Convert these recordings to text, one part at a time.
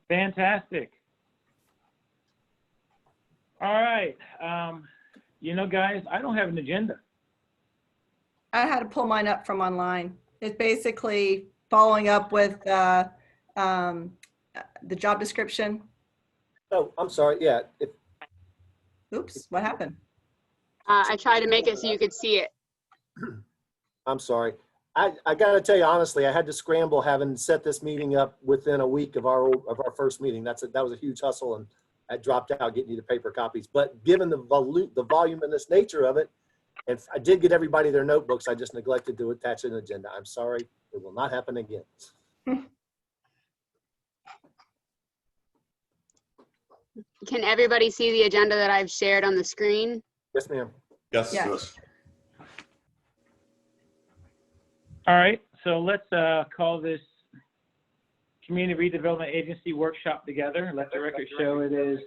Fantastic. All right. You know, guys, I don't have an agenda. I had to pull mine up from online. It's basically following up with the job description. Oh, I'm sorry. Yeah. Oops, what happened? I tried to make it so you could see it. I'm sorry. I got to tell you honestly, I had to scramble having set this meeting up within a week of our first meeting. That was a huge hustle, and I dropped out getting you the paper copies. But given the voluminous nature of it, and I did get everybody their notebooks, I just neglected to attach an agenda. I'm sorry. It will not happen again. Can everybody see the agenda that I've shared on the screen? Yes, ma'am. Yes. Yes. All right, so let's call this Community Redevelopment Agency workshop together. Let the record show it is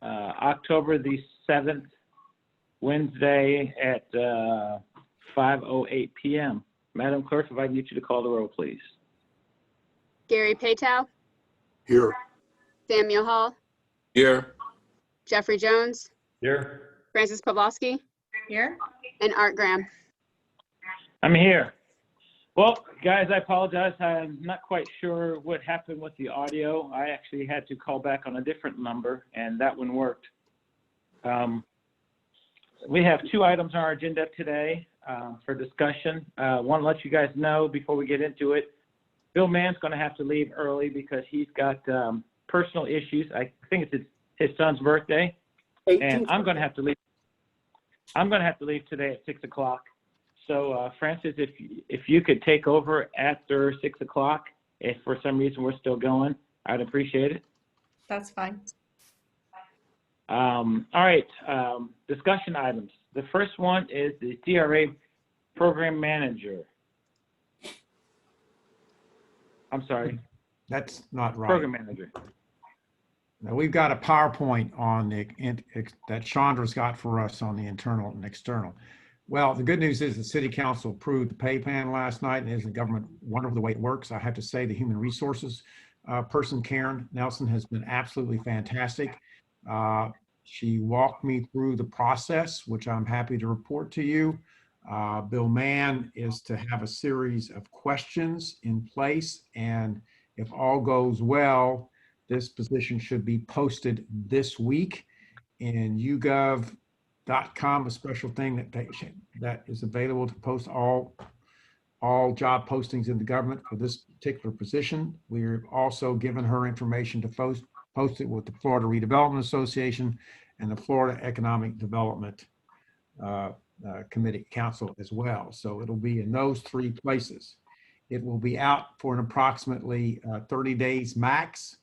October the 7th, Wednesday at 5:08 p.m. Madam Clerk, if I can get you to call the roll, please. Gary Paytow, Here. Samuel Hall, Here. Jeffrey Jones, Here. Francis Pawlowski, Here? and Art Graham. I'm here. Well, guys, I apologize. I'm not quite sure what happened with the audio. I actually had to call back on a different number, and that one worked. We have 2 items on our agenda today for discussion. Want to let you guys know before we get into it, Bill Mann's going to have to leave early because he's got personal issues. I think it's his son's birthday, and I'm going to have to leave. I'm going to have to leave today at 6 o'clock. So, Francis, if you could take over after 6 o'clock, if for some reason we're still going, I'd appreciate it. That's fine. All right, discussion items. The first one is the CRA program manager. I'm sorry. That's not right. Program manager. Now, we've got a PowerPoint on that Chandra's got for us on the internal and external. Well, the good news is the City Council approved the pay plan last night, and isn't government wonderful the way it works? I have to say the human resources person, Karen Nelson, has been absolutely fantastic. She walked me through the process, which I'm happy to report to you. Bill Mann is to have a series of questions in place, and if all goes well, this position should be posted this week in YouGov.com, a special thing that is available to post all job postings in the government for this particular position. We're also given her information to post it with the Florida Redevelopment Association and the Florida Economic Development Committee Council as well. So it'll be in those 3 places. It will be out for an approximately 30 days max.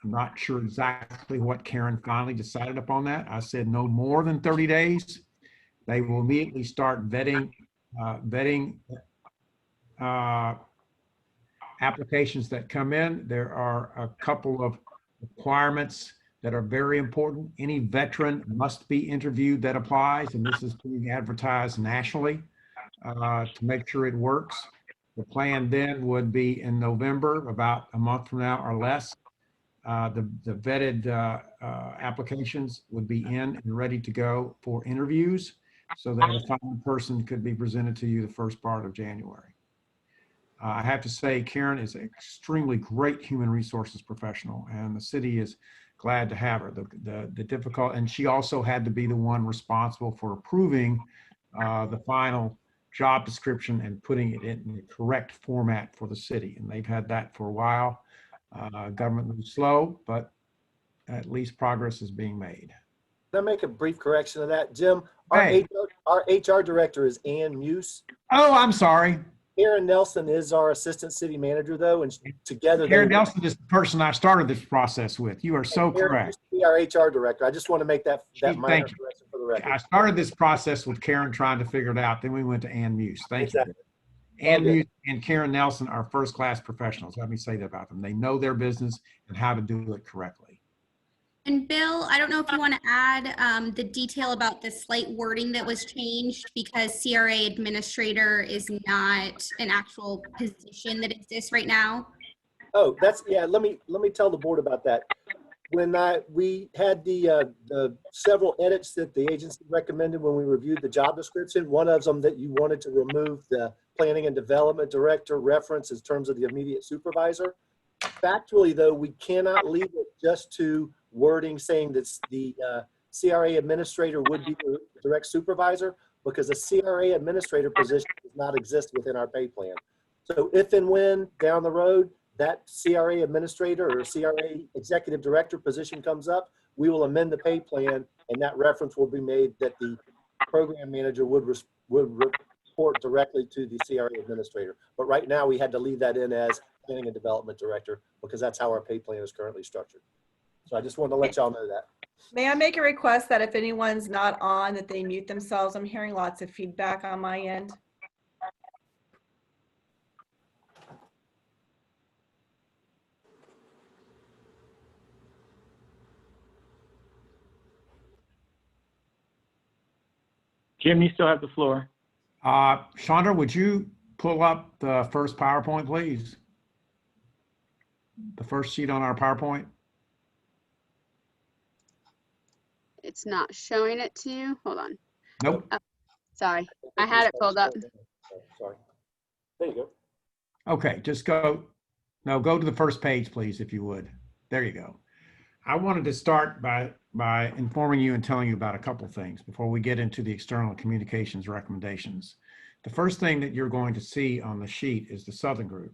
I'm not sure exactly what Karen finally decided upon that. I said no more than 30 days. They will immediately start vetting applications that come in. There are a couple of requirements that are very important. Any veteran must be interviewed that applies, and this is being advertised nationally to make sure it works. The plan then would be in November, about a month from now or less. The vetted applications would be in and ready to go for interviews so that a final person could be presented to you the first part of January. I have to say, Karen is an extremely great human resources professional, and the city is glad to have her. The difficult, and she also had to be the one responsible for approving the final job description and putting it in the correct format for the city. And they've had that for a while. Government moves slow, but at least progress is being made. Can I make a brief correction of that, Jim? Our HR director is Ann Muse. Oh, I'm sorry. Karen Nelson is our assistant city manager, though, and together Karen Nelson is the person I started this process with. You are so correct. Used to be our HR director. I just want to make that minor correction for the record. I started this process with Karen trying to figure it out. Then we went to Ann Muse. Thank you. Ann Muse and Karen Nelson are first-class professionals. Let me say that about them. They know their business and how to do it correctly. And Bill, I don't know if you want to add the detail about the slight wording that was changed because CRA administrator is not an actual position that exists right now. Oh, that's, yeah, let me tell the board about that. When we had the several edits that the agency recommended when we reviewed the job description, one of them that you wanted to remove the planning and development director reference in terms of the immediate supervisor. Factually, though, we cannot leave it just to wording saying that the CRA administrator would be the direct supervisor, because a CRA administrator position does not exist within our pay plan. So if and when down the road that CRA administrator or CRA executive director position comes up, we will amend the pay plan, and that reference will be made that the program manager would report directly to the CRA administrator. But right now we had to leave that in as planning and development director because that's how our pay plan is currently structured. So I just wanted to let y'all know that. May I make a request that if anyone's not on, that they mute themselves? I'm hearing lots of feedback on my end. Jim, you still have the floor. Chandra, would you pull up the first PowerPoint, please? The first sheet on our PowerPoint? It's not showing it to you. Hold on. Nope. Oh, sorry. I had it pulled up. Sorry. There you go. Okay, just go to the first page, please, if you would. There you go. I wanted to start by informing you and telling you about a couple things before we get into the external communications recommendations. The first thing that you're going to see on the sheet is the Southern Group.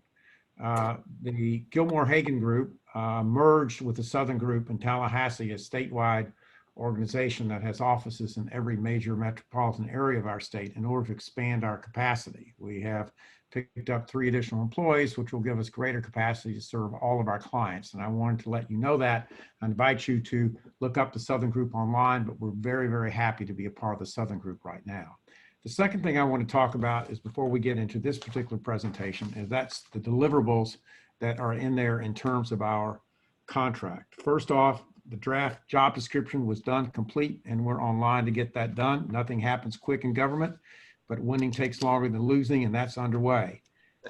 The Gilmore-Hagan Group merged with the Southern Group in Tallahassee, a statewide organization that has offices in every major metropolitan area of our state in order to expand our capacity. We have picked up 3 additional employees, which will give us greater capacity to serve all of our clients. And I wanted to let you know that. I invite you to look up the Southern Group online, but we're very, very happy to be a part of the Southern Group right now. The second thing I want to talk about is, before we get into this particular presentation, is that's the deliverables that are in there in terms of our contract. First off, the draft job description was done complete, and we're online to get that done. Nothing happens quick in government, but winning takes longer than losing, and that's underway.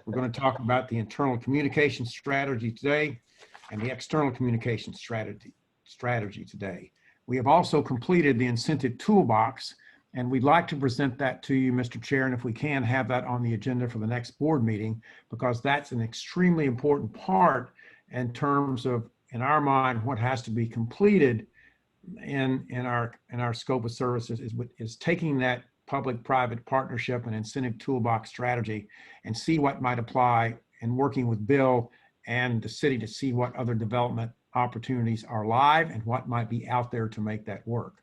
We're going to talk about the internal communication strategy today and the external communication strategy today. We have also completed the incentive toolbox, and we'd like to present that to you, Mr. Chair, and if we can, have that on the agenda for the next board meeting, because that's an extremely important part in terms of, in our mind, what has to be completed in our scope of services is taking that public-private partnership and incentive toolbox strategy and see what might apply, and working with Bill and the city to see what other development opportunities are live and what might be out there to make that work.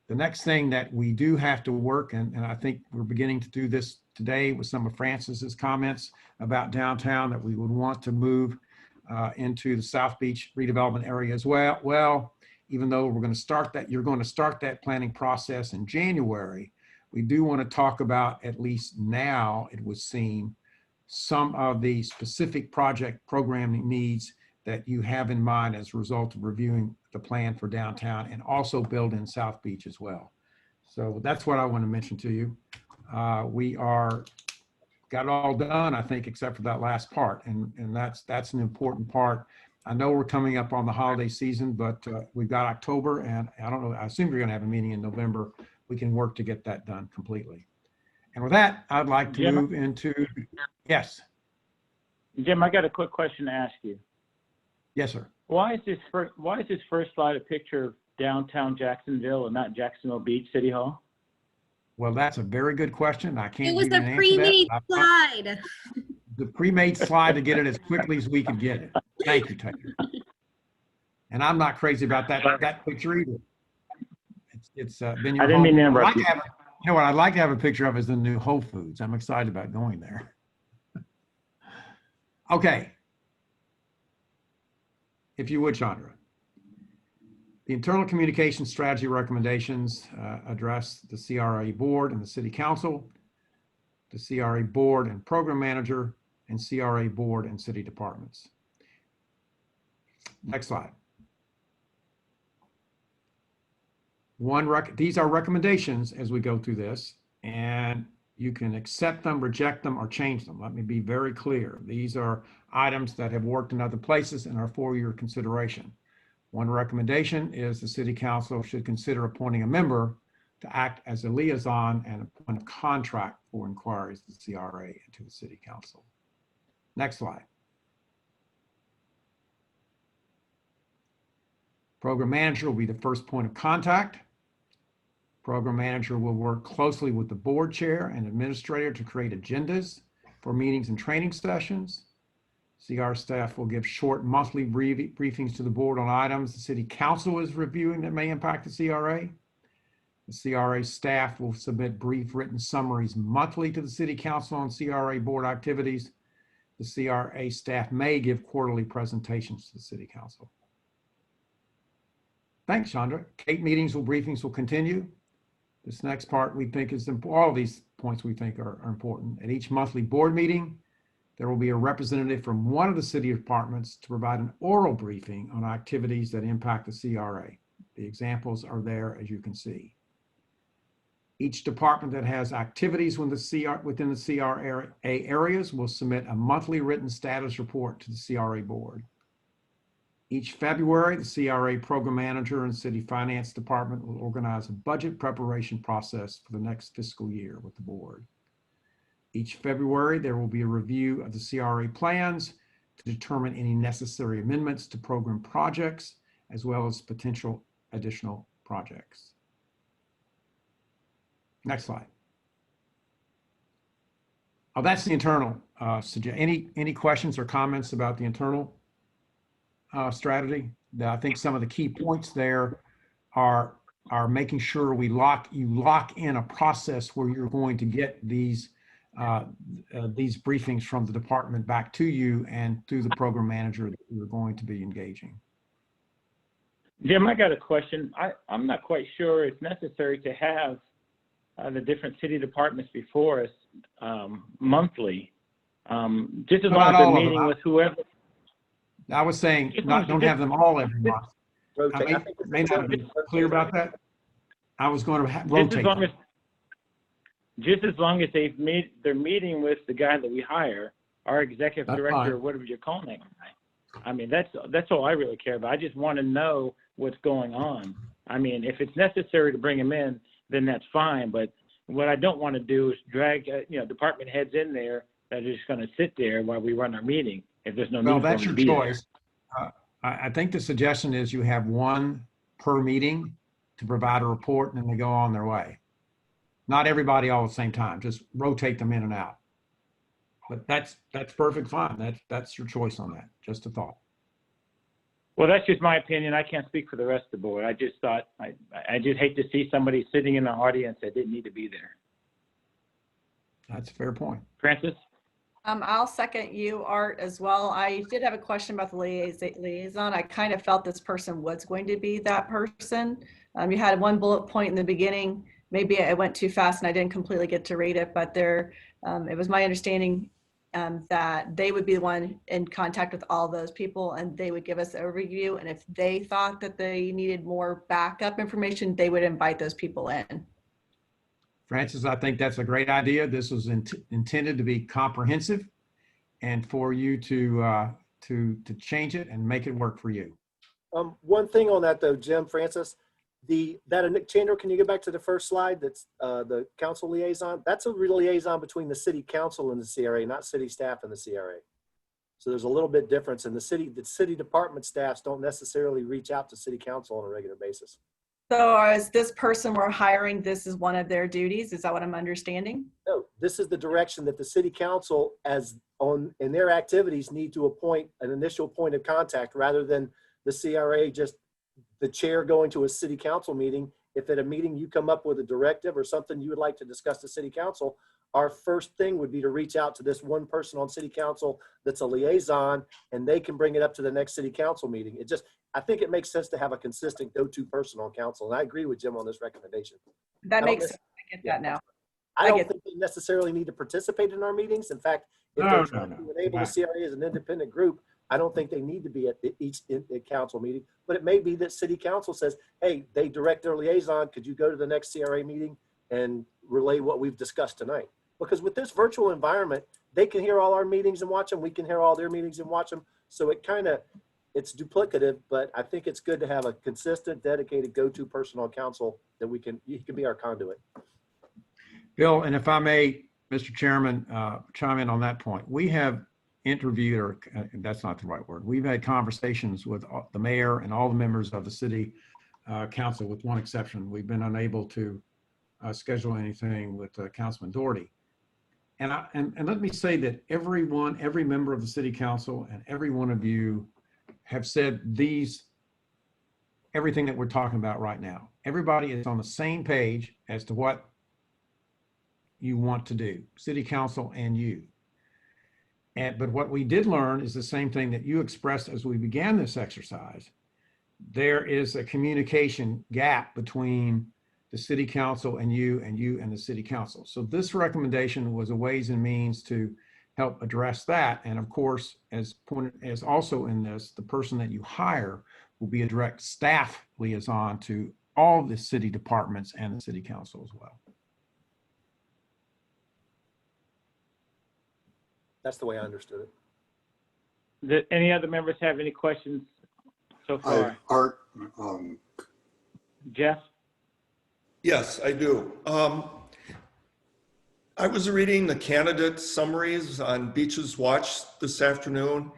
The next thing that we do have to work, and I think we're beginning to do this today with some of Francis's comments about downtown, that we would want to move into the South Beach redevelopment area as well. Well, even though we're going to start that, you're going to start that planning process in January, we do want to talk about, at least now it would seem, some of the specific project programming needs that you have in mind as a result of reviewing the plan for downtown, and also build in South Beach as well. So that's what I want to mention to you. We got it all done, I think, except for that last part, and that's an important part. I know we're coming up on the holiday season, but we've got October, and I don't know, I assume you're going to have a meeting in November. We can work to get that done completely. And with that, I'd like to move into, yes. Jim, I got a quick question to ask you. Yes, sir. Why is this first slide a picture of downtown Jacksonville and not Jacksonville Beach City Hall? Well, that's a very good question. I can't It was give you a an answer to pre-made that. slide. The pre-made slide to get it as quickly as we could get it. Thank you, Taylor. And I'm not crazy about that picture either. It's been your I didn't mean to interrupt you. You know what I'd like to have a picture of is the new Whole Foods. I'm excited about going there. Okay. If you would, Chandra. The internal communication strategy recommendations address the CRA board and the city council, the CRA board and program manager, and CRA board and city departments. Next slide. These are recommendations as we go through this, and You can accept them, reject them, or change them. Let me be very clear. These are items that have worked in other places and are for your consideration. One recommendation is the city council should consider appointing a member to act as a liaison and a point of contract for inquiries to the CRA and to the city council. Next slide. Program manager will be the first point of contact. Program manager will work closely with the board chair and administrator to create agendas for meetings and training sessions. CR staff will give short monthly briefings to the board on items the city council is reviewing that may impact the CRA. The CRA staff will submit brief written summaries monthly to the city council on CRA board activities. The CRA staff may give quarterly presentations to the city council. Thanks, Chandra. CAPE meetings or briefings will continue. This next part we think is important. All of these points we think are important. At each monthly board meeting, there will be a representative from one of the city departments to provide an oral briefing on activities that impact the CRA. The examples are there, as you can see. Each department that has activities within the CRA areas will submit a monthly written status report to the CRA board. Each February, the CRA program manager and city finance department will organize a budget preparation process for the next fiscal year with the board. Each February, there will be a review of the CRA plans to determine any necessary amendments to program projects, as well as potential additional projects. Next slide. Oh, that's the internal. Any questions or comments about the internal strategy? I think some of the key points there are making sure you lock in a process where you're going to get these briefings from the department back to you and through the program manager that you're going to be engaging. Jim, I got a question. I'm not quite sure it's necessary to have the different city departments before us monthly. Just as long as they're meeting with whoever. I was saying don't have them all every month. Rotate. I may not have been clear about that. I was going to rotate them. Just as long as they're meeting with the guy that we hire, our executive That's director, fine. or whatever you call him. I mean, that's all I really care about. I just want to know what's going on. I mean, if it's necessary to bring him in, then that's fine. But what I don't want to do is drag department heads in there that are just going to sit there while we run our meeting if there's no need Well, for that's them your to be choice. I think the suggestion is you have one per meeting to provide a report and then they go on their way. Not everybody all at the same time, just rotate them in and out. But that's perfect fine. That's your choice on that. Just a thought. Well, that's just my opinion. I can't speak for the rest of the board. I just thought, I just hate to see somebody sitting in the audience that didn't need to be there. That's a fair point. Francis? I'll second you, Art, as well. I did have a question about the liaison. I kind of felt this person was going to be that person. You had one bullet point in the beginning. Maybe I went too fast and I didn't completely get to read it, but it was my understanding that they would be the one in contact with all those people and they would give us an overview. And if they thought that they needed more backup information, they would invite those people in. Francis, I think that's a great idea. This was intended to be comprehensive and for you to change it and make it work for you. One thing on that though, Jim, Francis, Chandra, can you get back to the first slide? That's the council liaison. That's a real liaison between the city council and the CRA, not city staff and the CRA. So there's a little bit difference, and the city department staffs don't necessarily reach out to city council on a regular basis. So as this person we're hiring, this is one of their duties? Is that what I'm understanding? No, this is the direction that the city council in their activities need to appoint an initial point of contact rather than the CRA just the chair going to a city council meeting. If at a meeting you come up with a directive or something you would like to discuss to city council, our first thing would be to reach out to this one person on city council that's a liaison, and they can bring it up to the next city council meeting. I think it makes sense to have a consistent go-to person on council. And I agree with Jim on this recommendation. That makes sense. I get that now. I don't think they necessarily need to participate in our meetings. In fact, if they're trying to enable the CRA as an independent group, I don't think they need to be at each council meeting. But it may be that city council says, hey, they direct their liaison. Could you go to the next CRA meeting and relay what we've discussed tonight? Because with this virtual environment, they can hear all our meetings and watch them. We can hear all their meetings and watch them. So it's duplicative, but I think it's good to have a consistent, dedicated go-to person on council that he can be our conduit. Bill, and if I may, Mr. Chairman, chime in on that point. We have interviewed, or that's not the right word. We've had conversations with the mayor and all the members of the city council, with one exception. We've been unable to schedule anything with Councilman Doherty. And let me say that every member of the city council and every one of you have said everything that we're talking about right now. Everybody is on the same page as to what you want to do, city council and you. But what we did learn is the same thing that you expressed as we began this exercise. There is a communication gap between the city council and you and the city council. So this recommendation was a ways and means to help address that. And of course, as also in this, the person that you hire will be a direct staff liaison to all the city departments and the city council as well. That's the way I understood it. Any other members have any questions so far? Art, Jeff? Yes, I do. I was reading the candidate summaries on Beach's Watch this afternoon,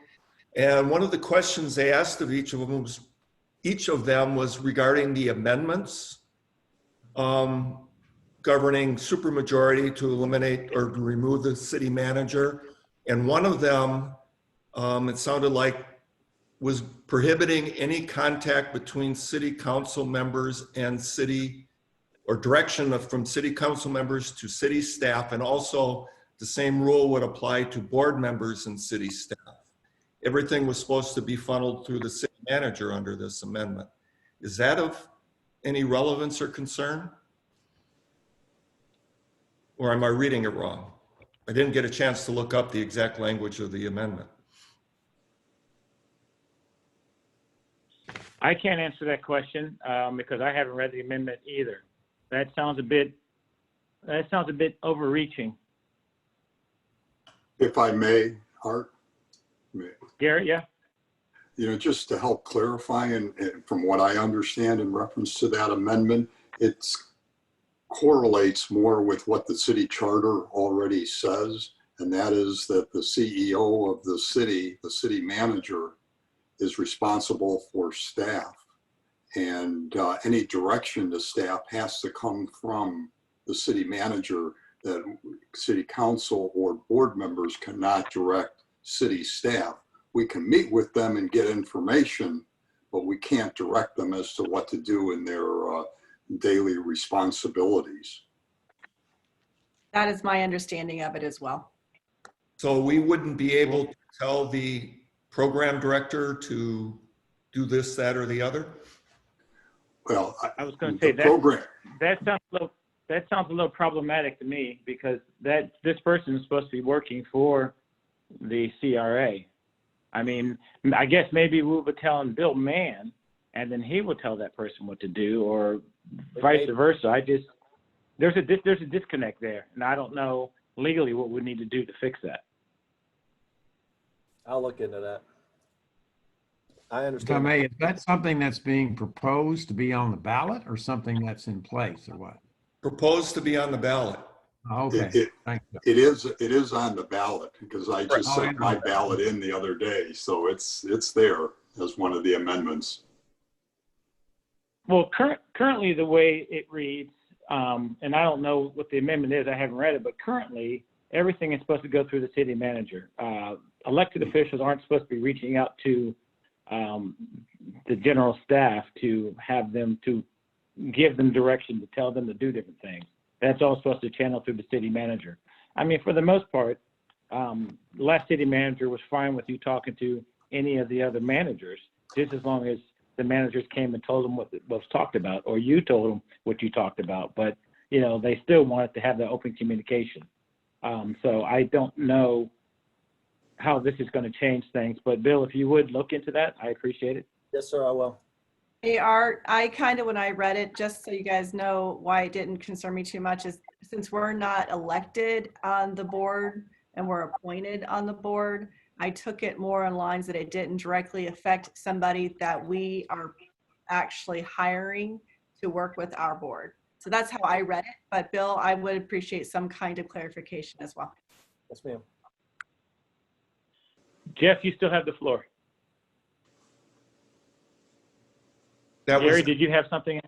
and one of the questions they asked of each of them was regarding the amendments governing supermajority to eliminate or to remove the city manager. And one of them, it sounded like, was prohibiting any contact between city council members and direction from city council members to city staff. And also the same rule would apply to board members and city staff. Everything was supposed to be funneled through the city manager under this amendment. Is that of any relevance or concern? Or am I reading it wrong? I didn't get a chance to look up the exact language of the amendment. I can't answer that question because I haven't read the amendment either. That sounds a bit overreaching. if I may, Art? Garrett, yeah? Just to help clarify, and from what I understand in reference to that amendment, it correlates more with what the city charter already says, and that is that the CEO of the city manager, is responsible for staff. And any direction to staff has to come from the city manager, that city council or board members cannot direct city staff. We can meet with them and get information, but we can't direct them as to what to do in their daily responsibilities. That is my understanding of it as well. So we wouldn't be able to tell the program director to do this, that, or the other? Well, I was going to say that sounds a little problematic to me, because this person is supposed to be working for the CRA. I mean, I guess maybe we would tell Bill Mann, and then he will tell that person what to do, or vice versa. There's a disconnect there, and I don't know legally what we need to do to fix that. I'll look into that. I If I understand. may, is that something that's being proposed to be on the ballot, or something that's in place, or what? Proposed to be on the ballot. Okay, thank you. It is on the ballot, because I just sent my ballot in the other day, so it's there as one of the amendments. Well, currently the way it reads, and I don't know what the amendment is, I haven't read it, but currently everything is supposed to go through the city manager. Elected officials aren't supposed to be reaching out to the general staff to have them, to give them direction, to tell them to do different things. That's all supposed to channel through the city manager. I mean, for the most part, last city manager was fine with you talking to any of the other managers, just as long as the managers came and told them what was talked about, or you told them what you talked about. But, they still wanted to have the open communication. So I don't know how this is going to change things. But Bill, if you would look into that, I appreciate it. Yes, sir, I will. Hey, Art, I kind of, when I read it, just so you guys know why it didn't concern me too much, is since we're not elected on the board and we're appointed on the board, I took it more on lines that it didn't directly affect somebody that we are actually hiring to work with our board. So that's how I read it. But Bill, I would appreciate some kind of clarification as well. Yes, ma'am. Jeff, you still have the floor. That was, Gary, did you have something?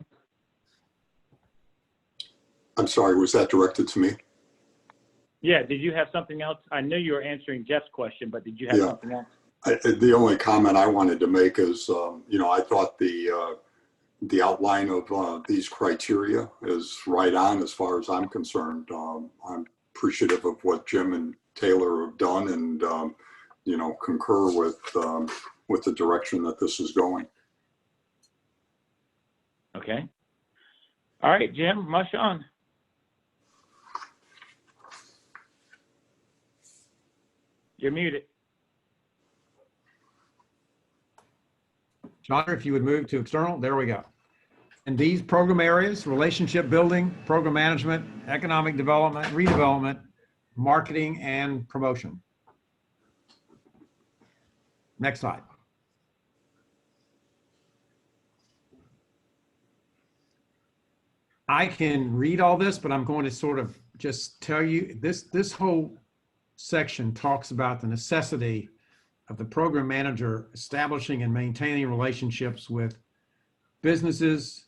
I'm sorry, was that directed to me? Yeah, did you have something else? I knew you were answering Jeff's question, but did you have Yeah. something else? The only comment I wanted to make is, I thought the outline of these criteria is right on as far as I'm concerned. I'm appreciative of what Jim and Taylor have done and, concur with the direction that this is going. Okay. All right, Jim, mush on. You're muted. Chandra, if you would move to external, there we go. And these program areas, relationship building, program management, economic development, redevelopment, marketing, and promotion. Next slide. I can read all this, but I'm going to sort of just tell you this whole section talks about the necessity of the program manager establishing and maintaining relationships with businesses,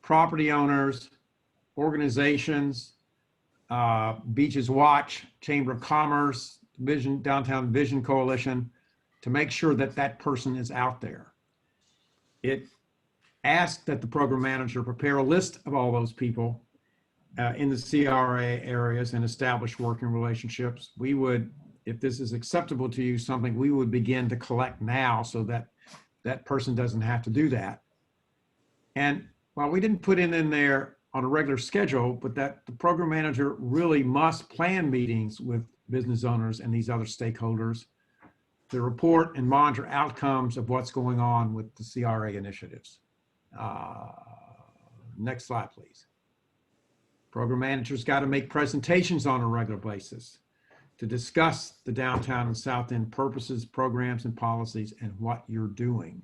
property owners, organizations, Beaches Watch, Chamber of Commerce, Downtown Vision Coalition, to make sure that that person is out there. It asks that the program manager prepare a list of all those people in the CRA areas and establish working relationships. We would, if this is acceptable to you, something we would begin to collect now so that that person doesn't have to do that. And while we didn't put it in there on a regular schedule, but that the program manager really must plan meetings with business owners and these other stakeholders to report and monitor outcomes of what's going on with the CRA initiatives. Next slide, please. Program managers got to make presentations on a regular basis to discuss the downtown and South End purposes, programs, and policies, and what you're doing.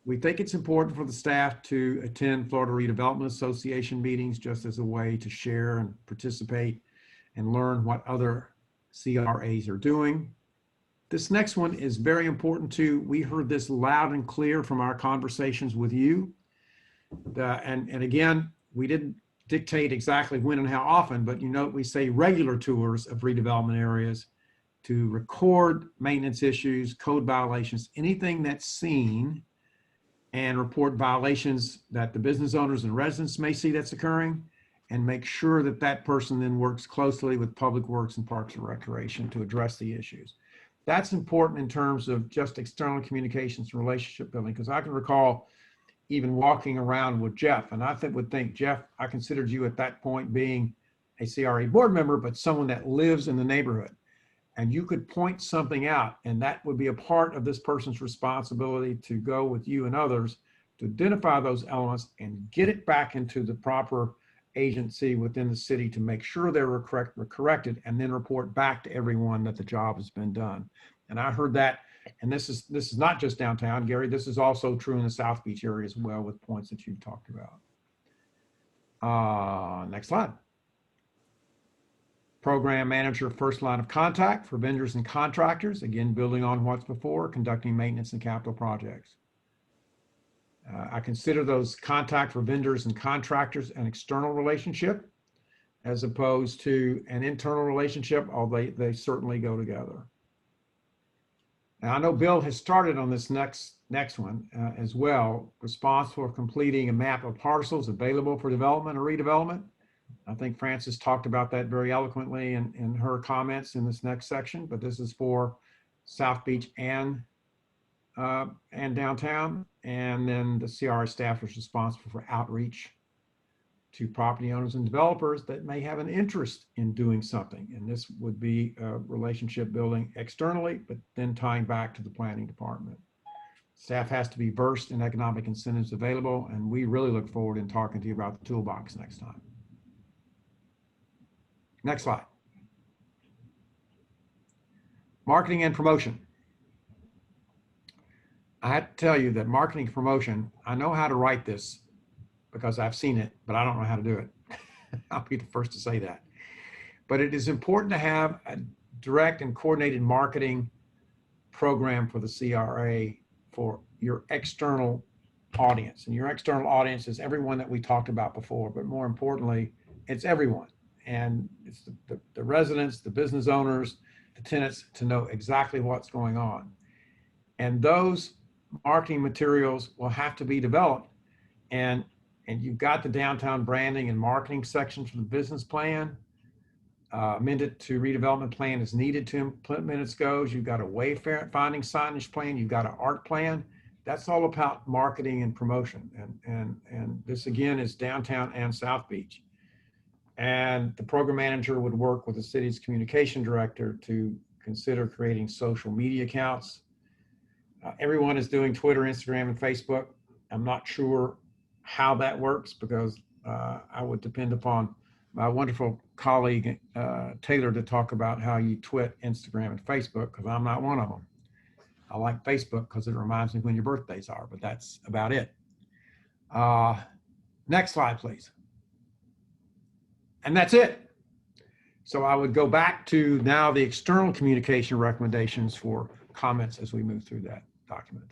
We think it's important for the staff to attend Florida Redevelopment Association meetings just as a way to share and participate and learn what other CRAs are doing. This next one is very important too. We heard this loud and clear from our conversations with you. And again, we didn't dictate exactly when and how often, but we say regular tours of redevelopment areas to record maintenance issues, code violations, anything that's seen, and report violations that the business owners and residents may see that's occurring, and make sure that that person then works closely with Public Works and Parks and Recreation to address the issues. That's important in terms of just external communications and relationship building, because I can recall even walking around with Jeff, and I would think, Jeff, I considered you at that point being a CRA board member, but someone that lives in the neighborhood. And you could point something out, and that would be a part of this person's responsibility to go with you and others to identify those elements and get it back into the proper agency within the city to make sure they're corrected, and then report back to everyone that the job has been done. And I heard that, and this is not just downtown, Gary, this is also true in the South Beach area as well, with points that you've talked about. Next slide. Program manager, first line of contact for vendors and contractors, again, building on what's before, conducting maintenance and capital projects. I consider those contact for vendors and contractors an external relationship as opposed to an internal relationship, although they certainly go together. Now, I know Bill has started on this next one as well, responsible for completing a map of parcels available for development or redevelopment. I think Frances talked about that very eloquently in her comments in this next section, but this is for South Beach and downtown. And then the CRA staff is responsible for outreach to property owners and developers that may have an interest in doing something. And this would be relationship building externally, but then tying back to the planning department. Staff has to be versed in economic incentives available, and we really look forward in talking to you about the toolbox next time. Next slide. Marketing and promotion. I have to tell you that marketing and promotion, I know how to write this because I've seen it, but I don't know how to do it. I'll be the first to say that. But it is important to have a direct and coordinated marketing program for the CRA for your external audience. And your external audience is everyone that we talked about before, but more importantly, it's everyone. And it's the residents, the business owners, the tenants to know exactly what's going on. And those marketing materials will have to be developed. And you've got the downtown branding and marketing section for the business plan. Amended to redevelopment plan is needed to implement its goals. You've got a wayfinding signage plan. You've got an art plan. That's all about marketing and promotion. And this again is downtown and South Beach. And the program manager would work with the city's communication director to consider creating social media accounts. Everyone is doing Twitter, Instagram, and Facebook. I'm not sure how that works because I would depend upon my wonderful colleague, Taylor, to talk about how you twit Instagram and Facebook, because I'm not one of them. I like Facebook because it reminds me when your birthdays are, but that's about it. Next slide, please. And that's it. So I would go back to now the external communication recommendations for comments as we move through that document.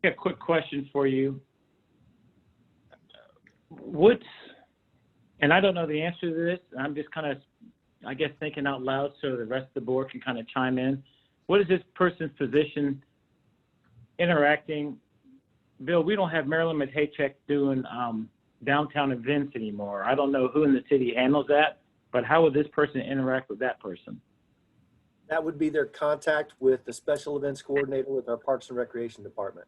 A quick question for you. And I don't know the answer to this, I'm just kind of, I guess, thinking out loud so the rest of the board can kind of chime in. What is this person's position interacting? Bill, we don't have Marilyn Matejcek doing downtown events anymore. I don't know who in the city handles that, but how would this person interact with that person? That would be their contact with the special events coordinator with our Parks and Recreation Department,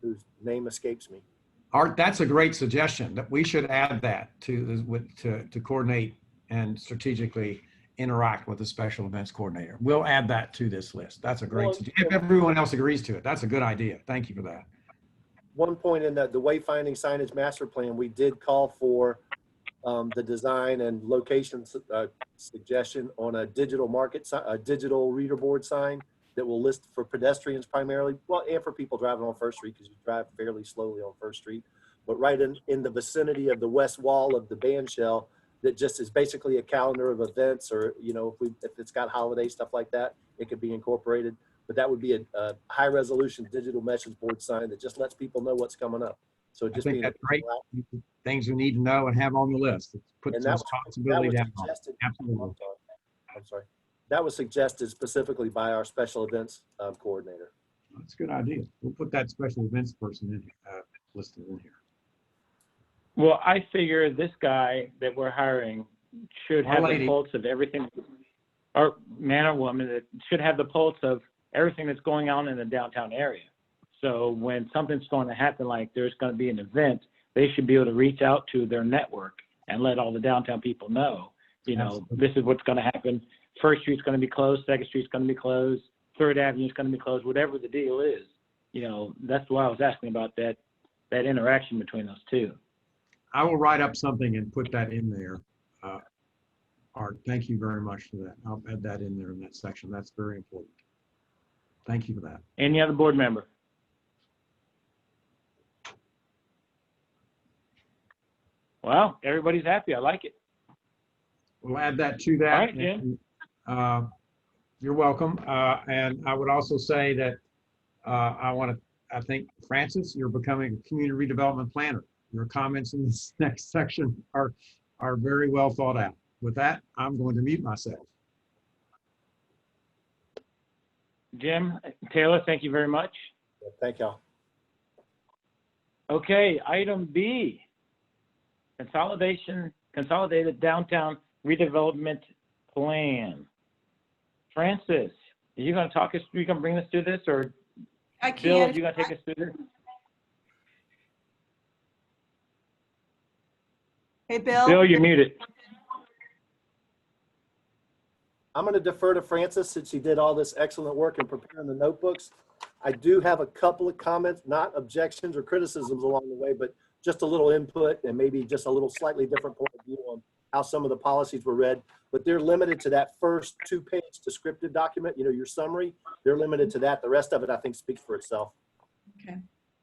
whose name escapes me. Art, that's a great suggestion that we should add that to coordinate and strategically interact with the special events coordinator. We'll add that to this list. That's a great suggestion. If everyone else agrees to it, that's a good idea. Thank you for that. One point in the wayfinding signage master plan, we did call for the design and location suggestion on a digital digital reader board sign that will list for pedestrians primarily, well, and for people driving on First Street because you drive fairly slowly on First Street, but right in the vicinity of the west wall of the band shell, that just is basically a calendar of events, or if it's got holiday stuff like that, it could be incorporated. But that would be a high resolution digital message board sign that just lets people know what's coming up. So I think that's great. Things we need to know and have on the list. Put some responsibility down. Absolutely. I'm sorry. That was suggested specifically by our special events coordinator. That's a good idea. We'll put that special events person in listed in here. Well, I figure this guy that we're hiring should have the pulse of everything, or man or woman that should have the pulse of everything that's going on in the downtown area. So when something's going to happen, like there's going to be an event, they should be able to reach out to their network and let all the downtown people know, this is what's going to happen. First Street's going to be closed, Second Street's going to be closed, Third Avenue's going to be closed, whatever the deal is. That's why I was asking about that interaction between those two. I will write up something and put that in there. Art, thank you very much for that. I'll add that in there in that section. That's very important. Thank you for that. Any other board member? Well, everybody's happy. I like it. We'll add that to that. All right, Jim. You're welcome. And I would also say that I think, Francis, you're becoming a community redevelopment planner. Your comments in this next section are very well thought out. With that, I'm going to mute myself. Jim, Taylor, thank you very much. Thank y'all. Okay, item B, consolidated downtown redevelopment plan. Francis, are you going to talk us through, you going to bring us through this, or I can. Bill, are you going to take us through this? Hey, Bill. Bill, you're muted. I'm going to defer to Francis since she did all this excellent work in preparing the notebooks. I do have a couple of comments, not objections or criticisms along the way, but just a little input and maybe just a little slightly different point of view on how some of the policies were read, but they're limited to that first 2-page descriptive document, you know, your summary. They're limited to that. The rest of it, I think, speaks for itself. Okay.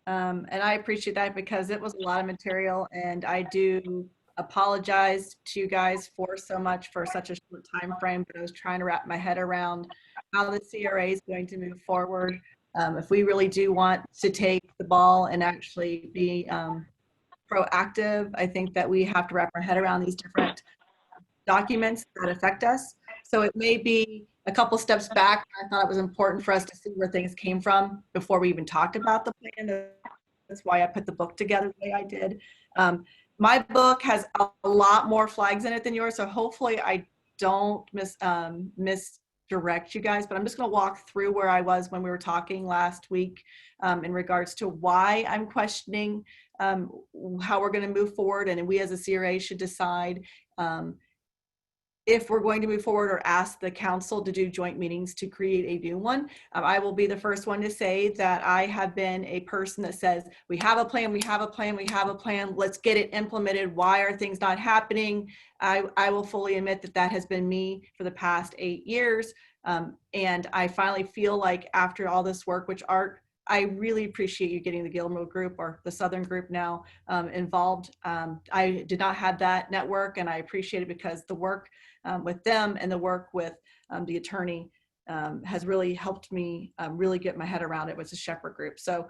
And I appreciate that because it was a lot of material, and I do apologize to you guys for so much for such a short time frame, but I was trying to wrap my head around how the CRA is going to move forward. If we really do want to take the ball and actually be proactive, I think that we have to wrap our head around these different documents that affect us. So it may be a couple steps back. I thought it was important for us to see where things came from before we even talked about the plan. That's why I put the book together the way I did. My book has a lot more flags in it than yours, so hopefully I don't misdirect you guys, but I'm just going to walk through where I was when we were talking last week in regards to why I'm questioning how we're going to move forward, and we as a CRA should decide if we're going to move forward or ask the council to do joint meetings to create a new one. I will be the first one to say that I have been a person that says, we have a plan, we have a plan, we have a plan, let's get it implemented. Why are things not happening? I will fully admit that that has been me for the past 8 years. And I finally feel like after all this work, which Art, I really appreciate you getting the Gilmore group or the Southern group now involved. I did not have that network, and I appreciate it because the work with them and the work with the attorney has really helped me really get my head around it with the Shepherd group. So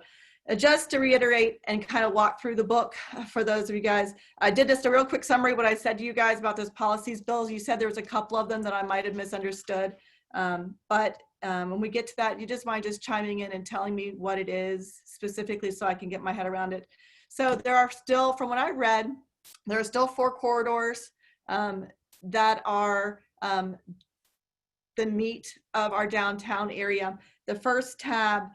just to reiterate and kind of walk through the book for those of you guys, I did just a real quick summary what I said to you guys about those policies bills. You said there was a couple of them that I might have misunderstood, but when we get to that, you just mind just chiming in and telling me what it is specifically so I can get my head around it. So there are still, from what I read, there are still 4 corridors that are the meat of our downtown area. The first tab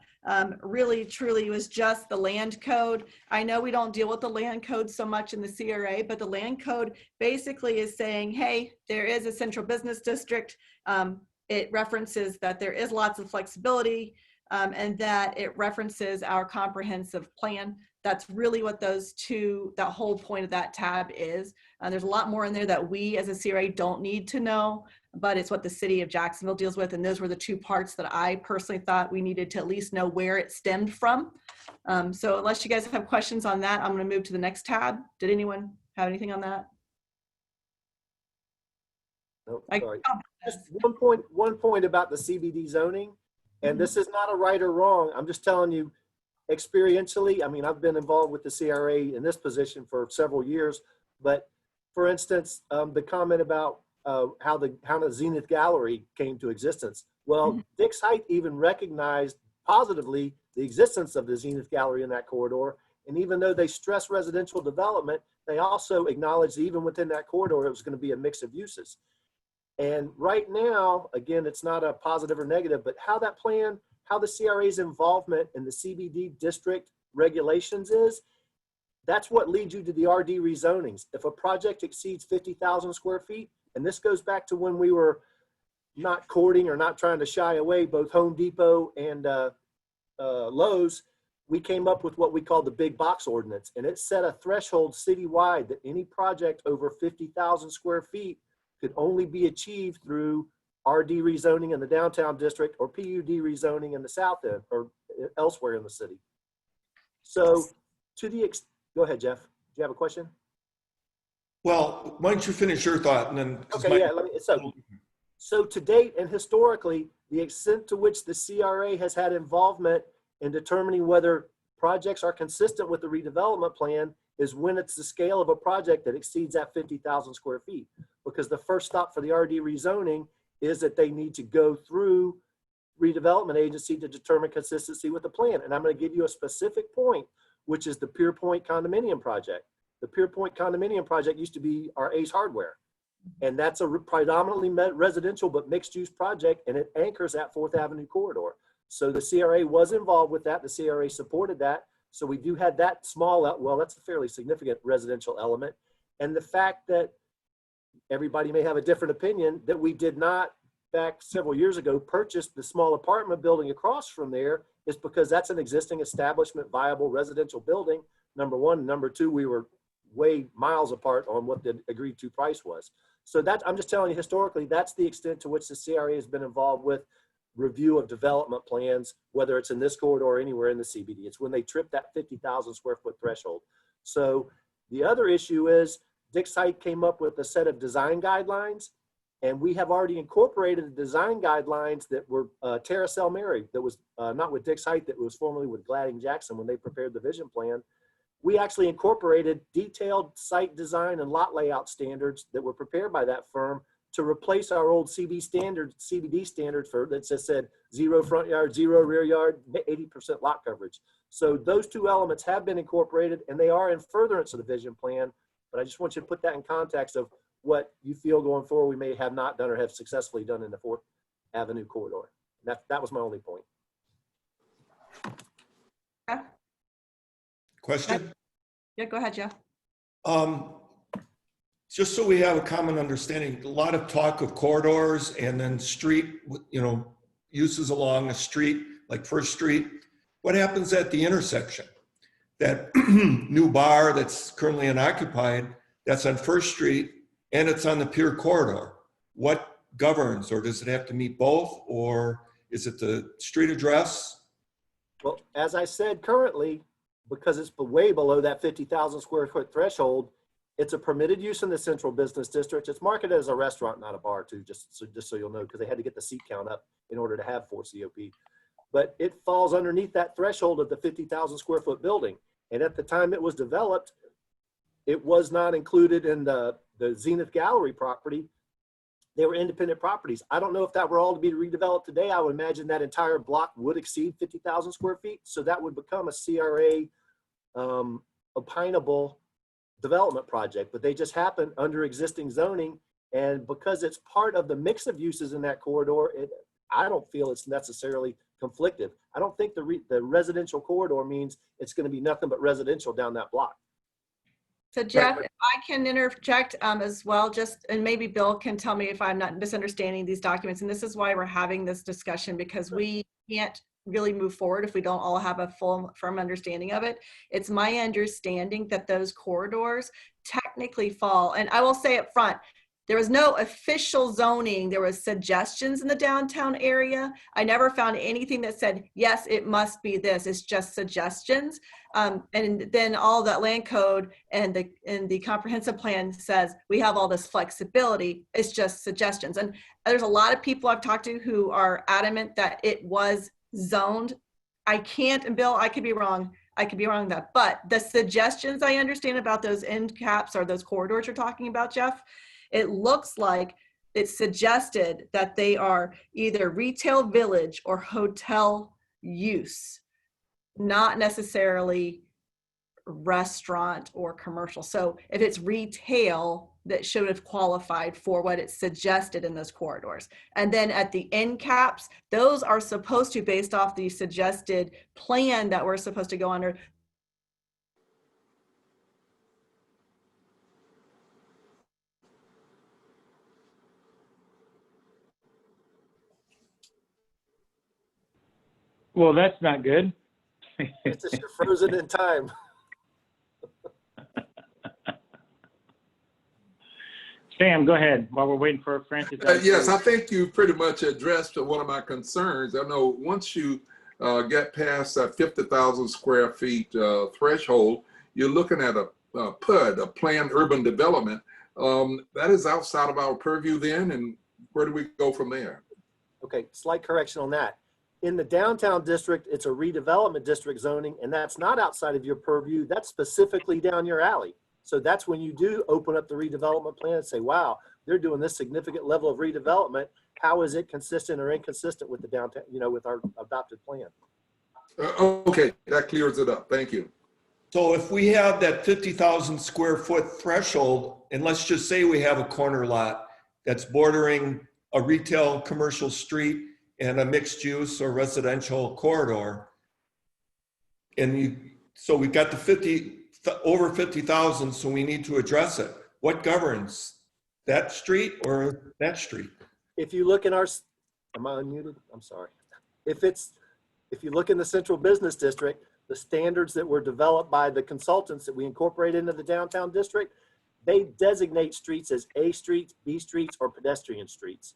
really truly was just the land code. I know we don't deal with the land code so much in the CRA, but the land code basically is saying, hey, there is a central business district. It references that there is lots of flexibility and that it references our comprehensive plan. That's really what that whole point of that tab is. There's a lot more in there that we as a CRA don't need to know, but it's what the city of Jacksonville deals with. And those were the 2 parts that I personally thought we needed to at least know where it stemmed from. So unless you guys have questions on that, I'm going to move to the next tab. Did anyone have anything on that? Nope, sorry. Just one point about the CBD zoning, and this is not a right or wrong. I'm just telling you experientially. I mean, I've been involved with the CRA in this position for several years, but for instance, the comment about how the Zenith Gallery came to existence. Well, Dix Height even recognized positively the existence of the Zenith Gallery in that corridor. And even though they stress residential development, they also acknowledged even within that corridor, it was going to be a mix of uses. And right now, again, it's not a positive or negative, but how that plan, how the CRA's involvement in the CBD district regulations is, that's what leads you to the RD rezonings. If a project exceeds 50,000 square feet, and this goes back to when we were not courting or not trying to shy away, both Home Depot and Lowe's, we came up with what we call the big box ordinance. And it set a threshold citywide that any project over 50,000 square feet could only be achieved through RD rezoning in the downtown district or PUD rezoning in the south end or elsewhere in the city. So to the go ahead, Jeff. Do you have a question? Well, why don't you finish your thought and then. Okay, yeah. So to date and historically, the extent to which the CRA has had involvement in determining whether projects are consistent with the redevelopment plan is when it's the scale of a project that exceeds that 50,000 square feet. Because the first stop for the RD rezoning is that they need to go through redevelopment agency to determine consistency with the plan. And I'm going to give you a specific point, which is the Pier Point condominium project. The Pier Point condominium project used to be our Ace Hardware. And that's a predominantly residential but mixed use project, and it anchors that 4th Avenue corridor. So the CRA was involved with that. The CRA supported that. So we do have that small, well, that's a fairly significant residential element. And the fact that everybody may have a different opinion that we did not back several years ago purchase the small apartment building across from there is because that's an existing establishment viable residential building number one. Number two, we were way miles apart on what the agreed to price was. So that, I'm just telling you, historically, that's the extent to which the CRA has been involved with review of development plans, whether it's in this corridor or anywhere in the CBD. It's when they trip that 50,000 square foot threshold. So the other issue is Dick Site came up with a set of design guidelines, and we have already incorporated the design guidelines that were Terracell Mary, that was not with Dick Site, that was formerly with Gladding Jackson when they prepared the vision plan. We actually incorporated detailed site design and lot layout standards that were prepared by that firm to replace our old CBD standards for that just said 0 front yard, 0 rear yard, 80% lot coverage. So those two elements have been incorporated, and they are in furtherance of the vision plan. But I just want you to put that in context of what you feel going forward we may have not done or have successfully done in the 4th Avenue corridor. That was my only point. Question? Yeah, go ahead, Jeff. Just so we have a common understanding, a lot of talk of corridors and then street, uses along a street, like First Street. What happens at the intersection? That new bar that's currently unoccupied, that's on First Street, and it's on the Pier corridor. What governs, or does it have to meet both, or is it the street address? Well, as I said, currently, because it's way below that 50,000 square foot threshold, it's a permitted use in the central business district. It's marketed as a restaurant, not a bar, too, just so you'll know, because they had to get the seat count up in order to have 4 COP. But it falls underneath that threshold of the 50,000 square foot building. And at the time it was developed, it was not included in the Zenith Gallery property. They were independent properties. I don't know if that were all to be redeveloped today. I would imagine that entire block would exceed 50,000 square feet. So that would become a CRA opinable development project, but they just happen under existing zoning. And because it's part of the mix of uses in that corridor, I don't feel it's necessarily conflictive. I don't think the residential corridor means it's going to be nothing but residential down that block. So Jeff, if I can interject as well, and maybe Bill can tell me if I'm not misunderstanding these documents. And this is why we're having this discussion, because we can't really move forward if we don't all have a full, firm understanding of it. It's my understanding that those corridors technically fall, and I will say up front, there was no official zoning. There was suggestions in the downtown area. I never found anything that said, yes, it must be this. It's just suggestions. And then all that land code and the comprehensive plan says we have all this flexibility. It's just suggestions. And there's a lot of people I've talked to who are adamant that it was zoned. I can't, and Bill, I could be wrong. I could be wrong that, but the suggestions I understand about those end caps or those corridors you're talking about, Jeff, it looks like it's suggested that they are either retail village or hotel use, not necessarily restaurant or commercial. So if it's retail, that should have qualified for what it's suggested in those corridors. And then at the end caps, those are supposed to, based off the suggested plan that we're supposed to go under, Well, that's not good. It's just you're frozen in time. Sam, go ahead while we're waiting for Francis. Yes, I think you pretty much addressed one of my concerns. I know once you get past that 50,000 square feet threshold, you're looking at a PUD, a planned urban development. That is outside of our purview then, and where do we go from there? Okay, slight correction on that. In the downtown district, it's a redevelopment district zoning, and that's not outside of your purview. That's specifically down your alley. So that's when you do open up the redevelopment plan and say, wow, they're doing this significant level of redevelopment. How is it consistent or inconsistent with the downtown, with our adopted plan? Okay, that clears it up. Thank you. So if we have that 50,000 square foot threshold, and let's just say we have a corner lot that's bordering a retail commercial street and a mixed use or residential corridor, and so we got the over 50,000, so we need to address it. What governs that street or that street? If you look in am I unmuted? I'm sorry. If you look in the central business district, the standards that were developed by the consultants that we incorporate into the downtown district, they designate streets as A streets, B streets, or pedestrian streets.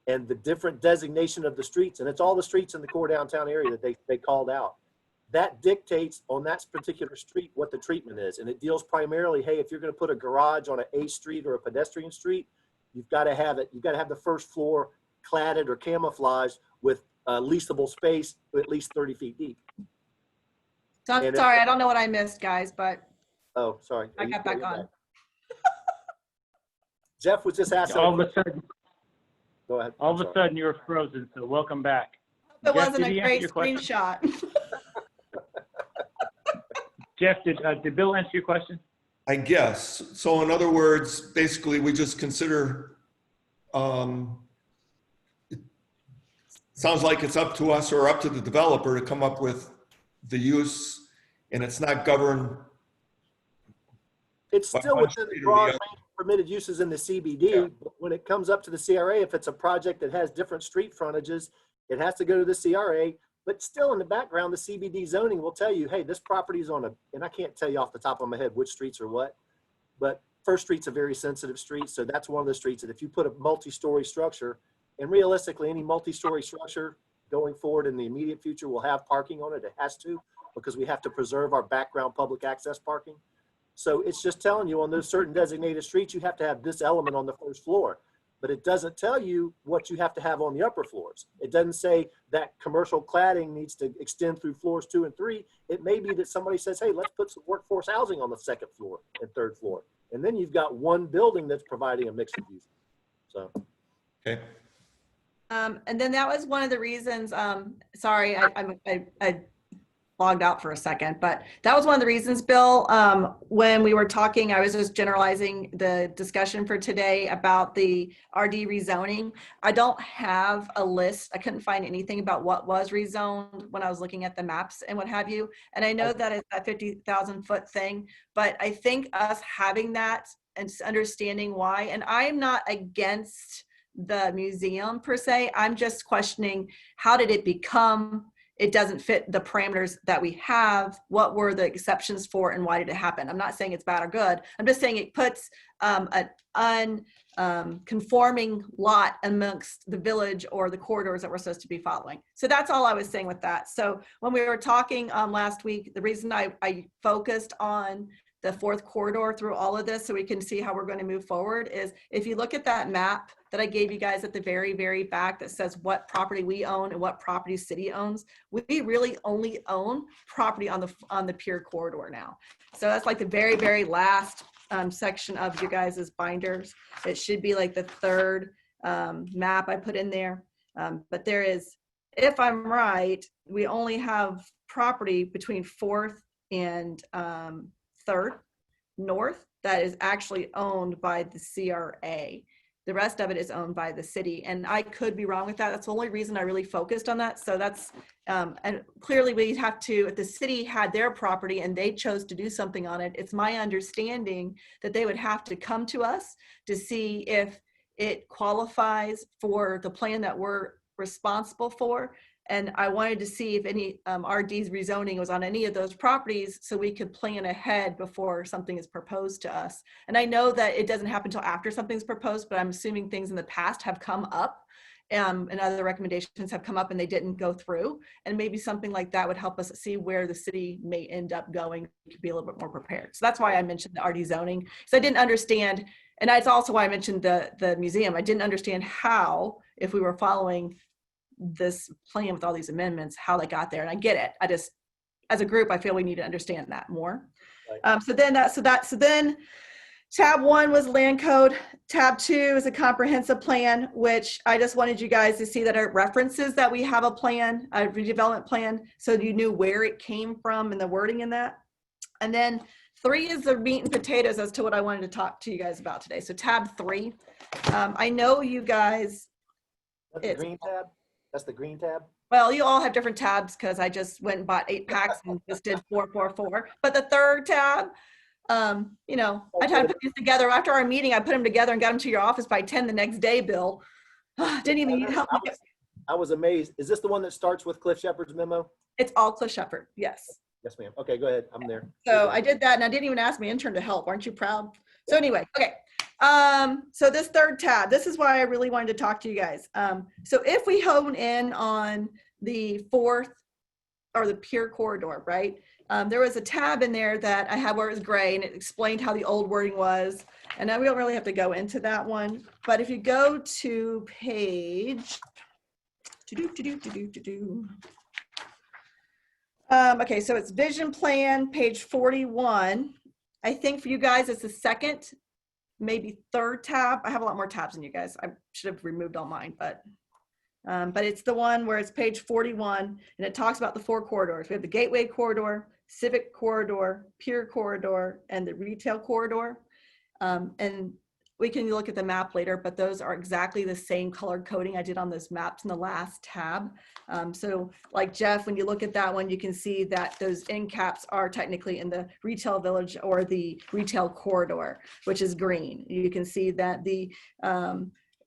And the different designation of the streets, and it's all the streets in the core downtown area that they called out. That dictates on that particular street what the treatment is. And it deals primarily, hey, if you're going to put a garage on an A street or a pedestrian street, you've got to have it. You've got to have the first floor cladded or camouflaged with leasable space at least 30 feet deep. So I'm sorry, I don't know what I missed, guys, but Oh, sorry. I got back on. Jeff was just asking. All of a sudden, Go ahead. all I'm of a sorry. sudden you were frozen, so welcome back. It Jeff, wasn't did a he answer great your question? screenshot. Jeff, did Bill answer your question? I guess. So in other words, basically, we just consider, it sounds like it's up to us or up to the developer to come up with the use, and it's not governed. It's But still one within the street or broad the range of permitted uses in the CBD, Yeah. but when it comes up to the CRA, if it's a project that has different street frontages, it has to go to the CRA. But still in the background, the CBD zoning will tell you, hey, this property is on a, and I can't tell you off the top of my head which streets are what, but First Street's a very sensitive street. So that's one of the streets that if you put a multi-story structure, and realistically any multi-story structure going forward in the immediate future will have parking on it. It has to, because we have to preserve our background public access parking. So it's just telling you on those certain designated streets, you have to have this element on the first floor. But it doesn't tell you what you have to have on the upper floors. It doesn't say that commercial cladding needs to extend through floors 2 and 3. It may be that somebody says, hey, let's put some workforce housing on the second floor and third floor. And then you've got one building that's providing a mix of use. So. Okay. And then that was one of the reasons, sorry, I logged out for a second, but that was one of the reasons, Bill, when we were talking, I was just generalizing the discussion for today about the RD rezoning. I don't have a list. I couldn't find anything about what was rezoned when I was looking at the maps and what have you. And I know that it's that 50,000 foot thing, but I think us having that and understanding why, and I'm not against the museum per se, I'm just questioning how did it become, it doesn't fit the parameters that we have, what were the exceptions for and why did it happen? I'm not saying it's bad or good. I'm just saying it puts an conforming lot amongst the village or the corridors that we're supposed to be following. So that's all I was saying with that. So when we were talking last week, the reason I focused on the fourth corridor through all of this so we can see how we're going to move forward is if you look at that map that I gave you guys at the very, very back that says what property we own and what property city owns, we really only own property on the pier corridor now. So that's like the very, very last section of you guys' binders. It should be like the third map I put in there. But there is, if I'm right, we only have property between 4th and 3rd North that is actually owned by the CRA. The rest of it is owned by the city. And I could be wrong with that. That's the only reason I really focused on that. So that's, and clearly we have to, if the city had their property and they chose to do something on it, it's my understanding that they would have to come to us to see if it qualifies for the plan that we're responsible for. And I wanted to see if any RD's rezoning was on any of those properties so we could plan ahead before something is proposed to us. And I know that it doesn't happen until after something's proposed, but I'm assuming things in the past have come up and other recommendations have come up and they didn't go through. And maybe something like that would help us see where the city may end up going to be a little bit more prepared. So that's why I mentioned the RD zoning. So I didn't understand, and that's also why I mentioned the museum. I didn't understand how, if we were following this plan with all these amendments, how they got there. And I get it. I just, as a group, I feel we need to understand that more. Right. So then tab 1 was land code. Tab 2 is a comprehensive plan, which I just wanted you guys to see that it references that we have a plan, a redevelopment plan. So you knew where it came from and the wording in that. And then 3 is the meat and potatoes as to what I wanted to talk to you guys about today. So tab 3, I know you guys. That's the green tab? That's the green tab? Well, you all have different tabs because I just went and bought 8 packs and just did 444. But the third tab, you know, I tried to put these together. After our meeting, I put them together and got them to your office by 10 the next day, Bill. Didn't even need help. I was amazed. Is this the one that starts with Cliff Shepard's memo? It's all Cliff Shepherd, yes. Yes, ma'am. Okay, go ahead. I'm there. So I did that and I didn't even ask my intern to help. Aren't you proud? So anyway, okay. So this third tab, this is why I really wanted to talk to you guys. So if we hone in on the fourth or the pier corridor, right? There was a tab in there that I had where it was gray and it explained how the old wording was. And now we don't really have to go into that one. But if you go to page, okay, so it's vision plan, page 41. I think for you guys, it's the second, maybe third tab. I have a lot more tabs than you guys. I should have removed all mine, but it's the one where it's page 41 and it talks about the four corridors. We have the Gateway Corridor, Civic Corridor, Pier Corridor, and the Retail Corridor. And we can look at the map later, but those are exactly the same color coding I did on those maps in the last tab. So like Jeff, when you look at that one, you can see that those end caps are technically in the retail village or the retail corridor, which is green. You can see that the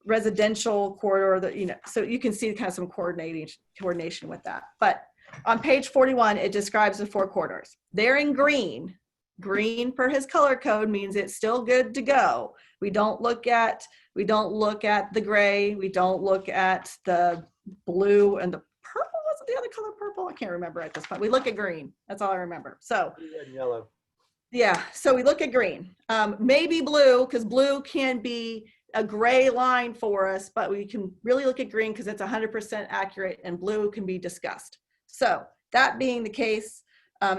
residential corridor, that, you know, so you can see kind of some coordination with that. But on page 41, it describes the four corridors. They're in green. Green per his color code means it's still good to go. We don't look at the gray. We don't look at the blue and the purple. Wasn't the other color purple? I can't remember at this point. We look at green. That's all I remember. So Red and yellow. yeah, so we look at green. Maybe blue, because blue can be a gray line for us, but we can really look at green because it's 100% accurate and blue can be discussed. So that being the case,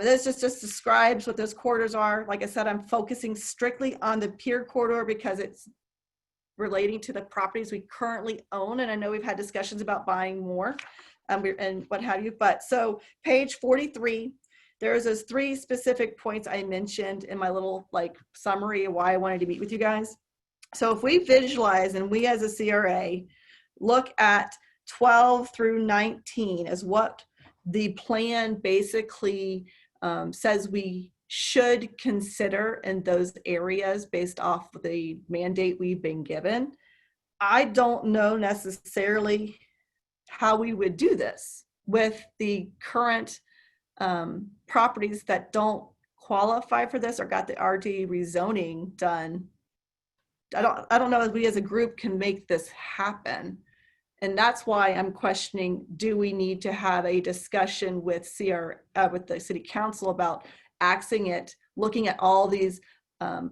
this just describes what those corridors are. Like I said, I'm focusing strictly on the pier corridor because it's relating to the properties we currently own. And I know we've had discussions about buying more and what have you. But so page 43, there's those three specific points I mentioned in my little like summary of why I wanted to meet with you guys. So if we visualize and we as a CRA look at 12 through 19 as what the plan basically says we should consider in those areas based off the mandate we've been given, I don't know necessarily how we would do this with the current properties that don't qualify for this or got the RD rezoning done. I don't know if we as a group can make this happen. And that's why I'm questioning, do we need to have a discussion with with the city council about axing it, looking at all these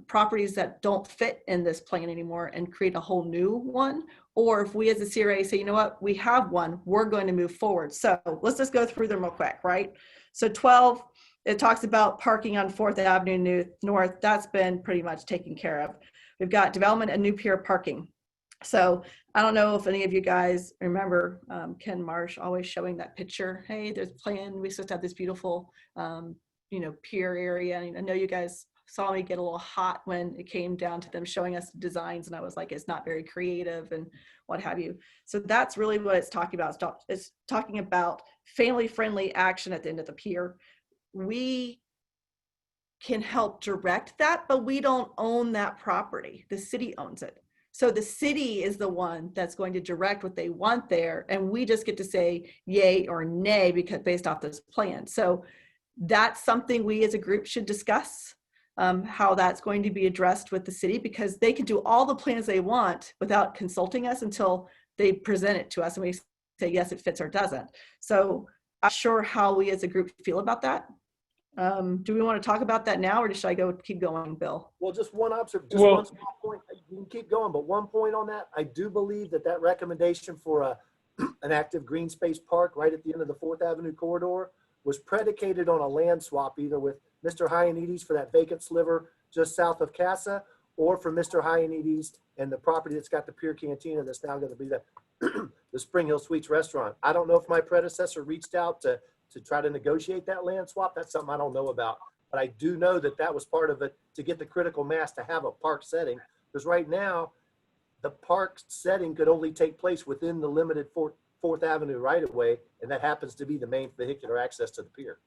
properties that don't fit in this plan anymore and create a whole new one? Or if we as a CRA say, you know what, we have one, we're going to move forward. So let's just go through them real quick, right? So 12, it talks about parking on 4th Avenue North. That's been pretty much taken care of. We've got development and new pier parking. So I don't know if any of you guys remember Ken Marsh always showing that picture. Hey, there's a plan. We're supposed to have this beautiful, pier area. And I know you guys saw me get a little hot when it came down to them showing us designs. And I was like, it's not very creative and what have you. So that's really what it's talking about. It's talking about family-friendly action at the end of the pier. We can help direct that, but we don't own that property. The city owns it. So the city is the one that's going to direct what they want there. And we just get to say yay or nay because based off this plan. So that's something we as a group should discuss, how that's going to be addressed with the city, because they can do all the plans they want without consulting us until they present it to us and we say, yes, it fits or doesn't. So I'm not sure how we as a group feel about that. Do we want to talk about that now or should I keep going, Bill? Well, just one observation, Well, one small point. You can keep going, but one point on that. I do believe that recommendation for an active green space park right at the end of the 4th Avenue corridor was predicated on a land swap, either with Mr. Hyanides for that vacant sliver just south of Casa, or for Mr. Hyanides and the property that's got the Pier Cantina that's now going to be the Spring Hill Suites restaurant. I don't know if my predecessor reached out to try to negotiate that land swap. That's something I don't know about. But I do know that that was part of it to get the critical mass to have a park setting. Because right now, the park setting could only take place within the limited 4th Avenue right-of-way, and that happens to be the main vehicular access to the pier.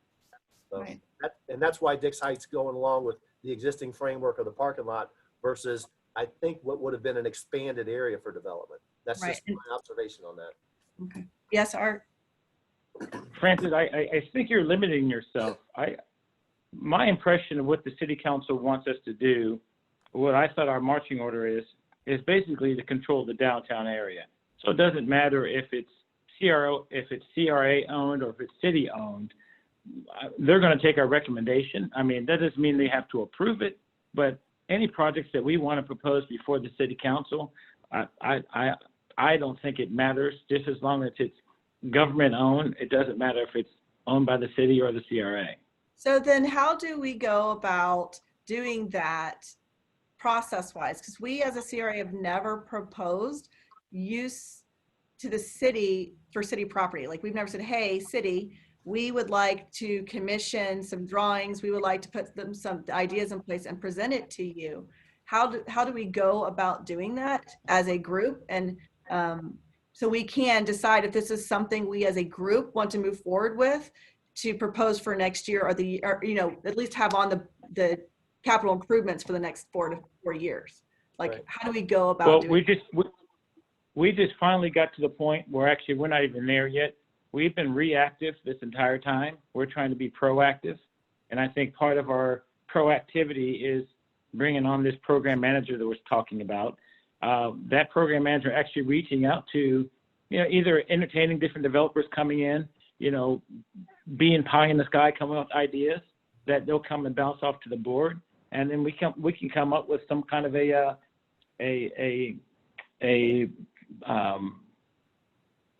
So Right. that's why Dix Heights going along with the existing framework of the parking lot versus, I think, what would have been an expanded area for development. That's Right. just my observation on that. Okay. Yes, Art? Francis, I think you're limiting yourself. My impression of what the city council wants us to do, what I thought our marching order is basically to control the downtown area. So it doesn't matter if it's CRA owned or if it's city owned. They're going to take our recommendation. I mean, that doesn't mean they have to approve it, but any projects that we want to propose before the city council, I don't think it matters. Just as long as it's government owned, it doesn't matter if it's owned by the city or the CRA. So then how do we go about doing that process-wise? Because we as a CRA have never proposed use to the city for city property. Like, we've never said, hey, city, we would like to commission some drawings. We would like to put some ideas in place and present it to you. How do we go about doing that as a group? And so we can decide if this is something we as a group want to move forward with to propose for next year, or you know, at least have on the capital improvements for the next 4 to 4 years. Like, Right. how do we go about Well, doing we just finally got to the point where actually we're not even there yet. We've been reactive this entire time. We're trying to be proactive. And I think part of our proactivity is bringing on this program manager that we're talking about. That program manager actually reaching out to, you know, either entertaining different developers coming in, you know, being pie in the sky, coming up with ideas that they'll come and bounce off to the board. And then we can come up with some kind of a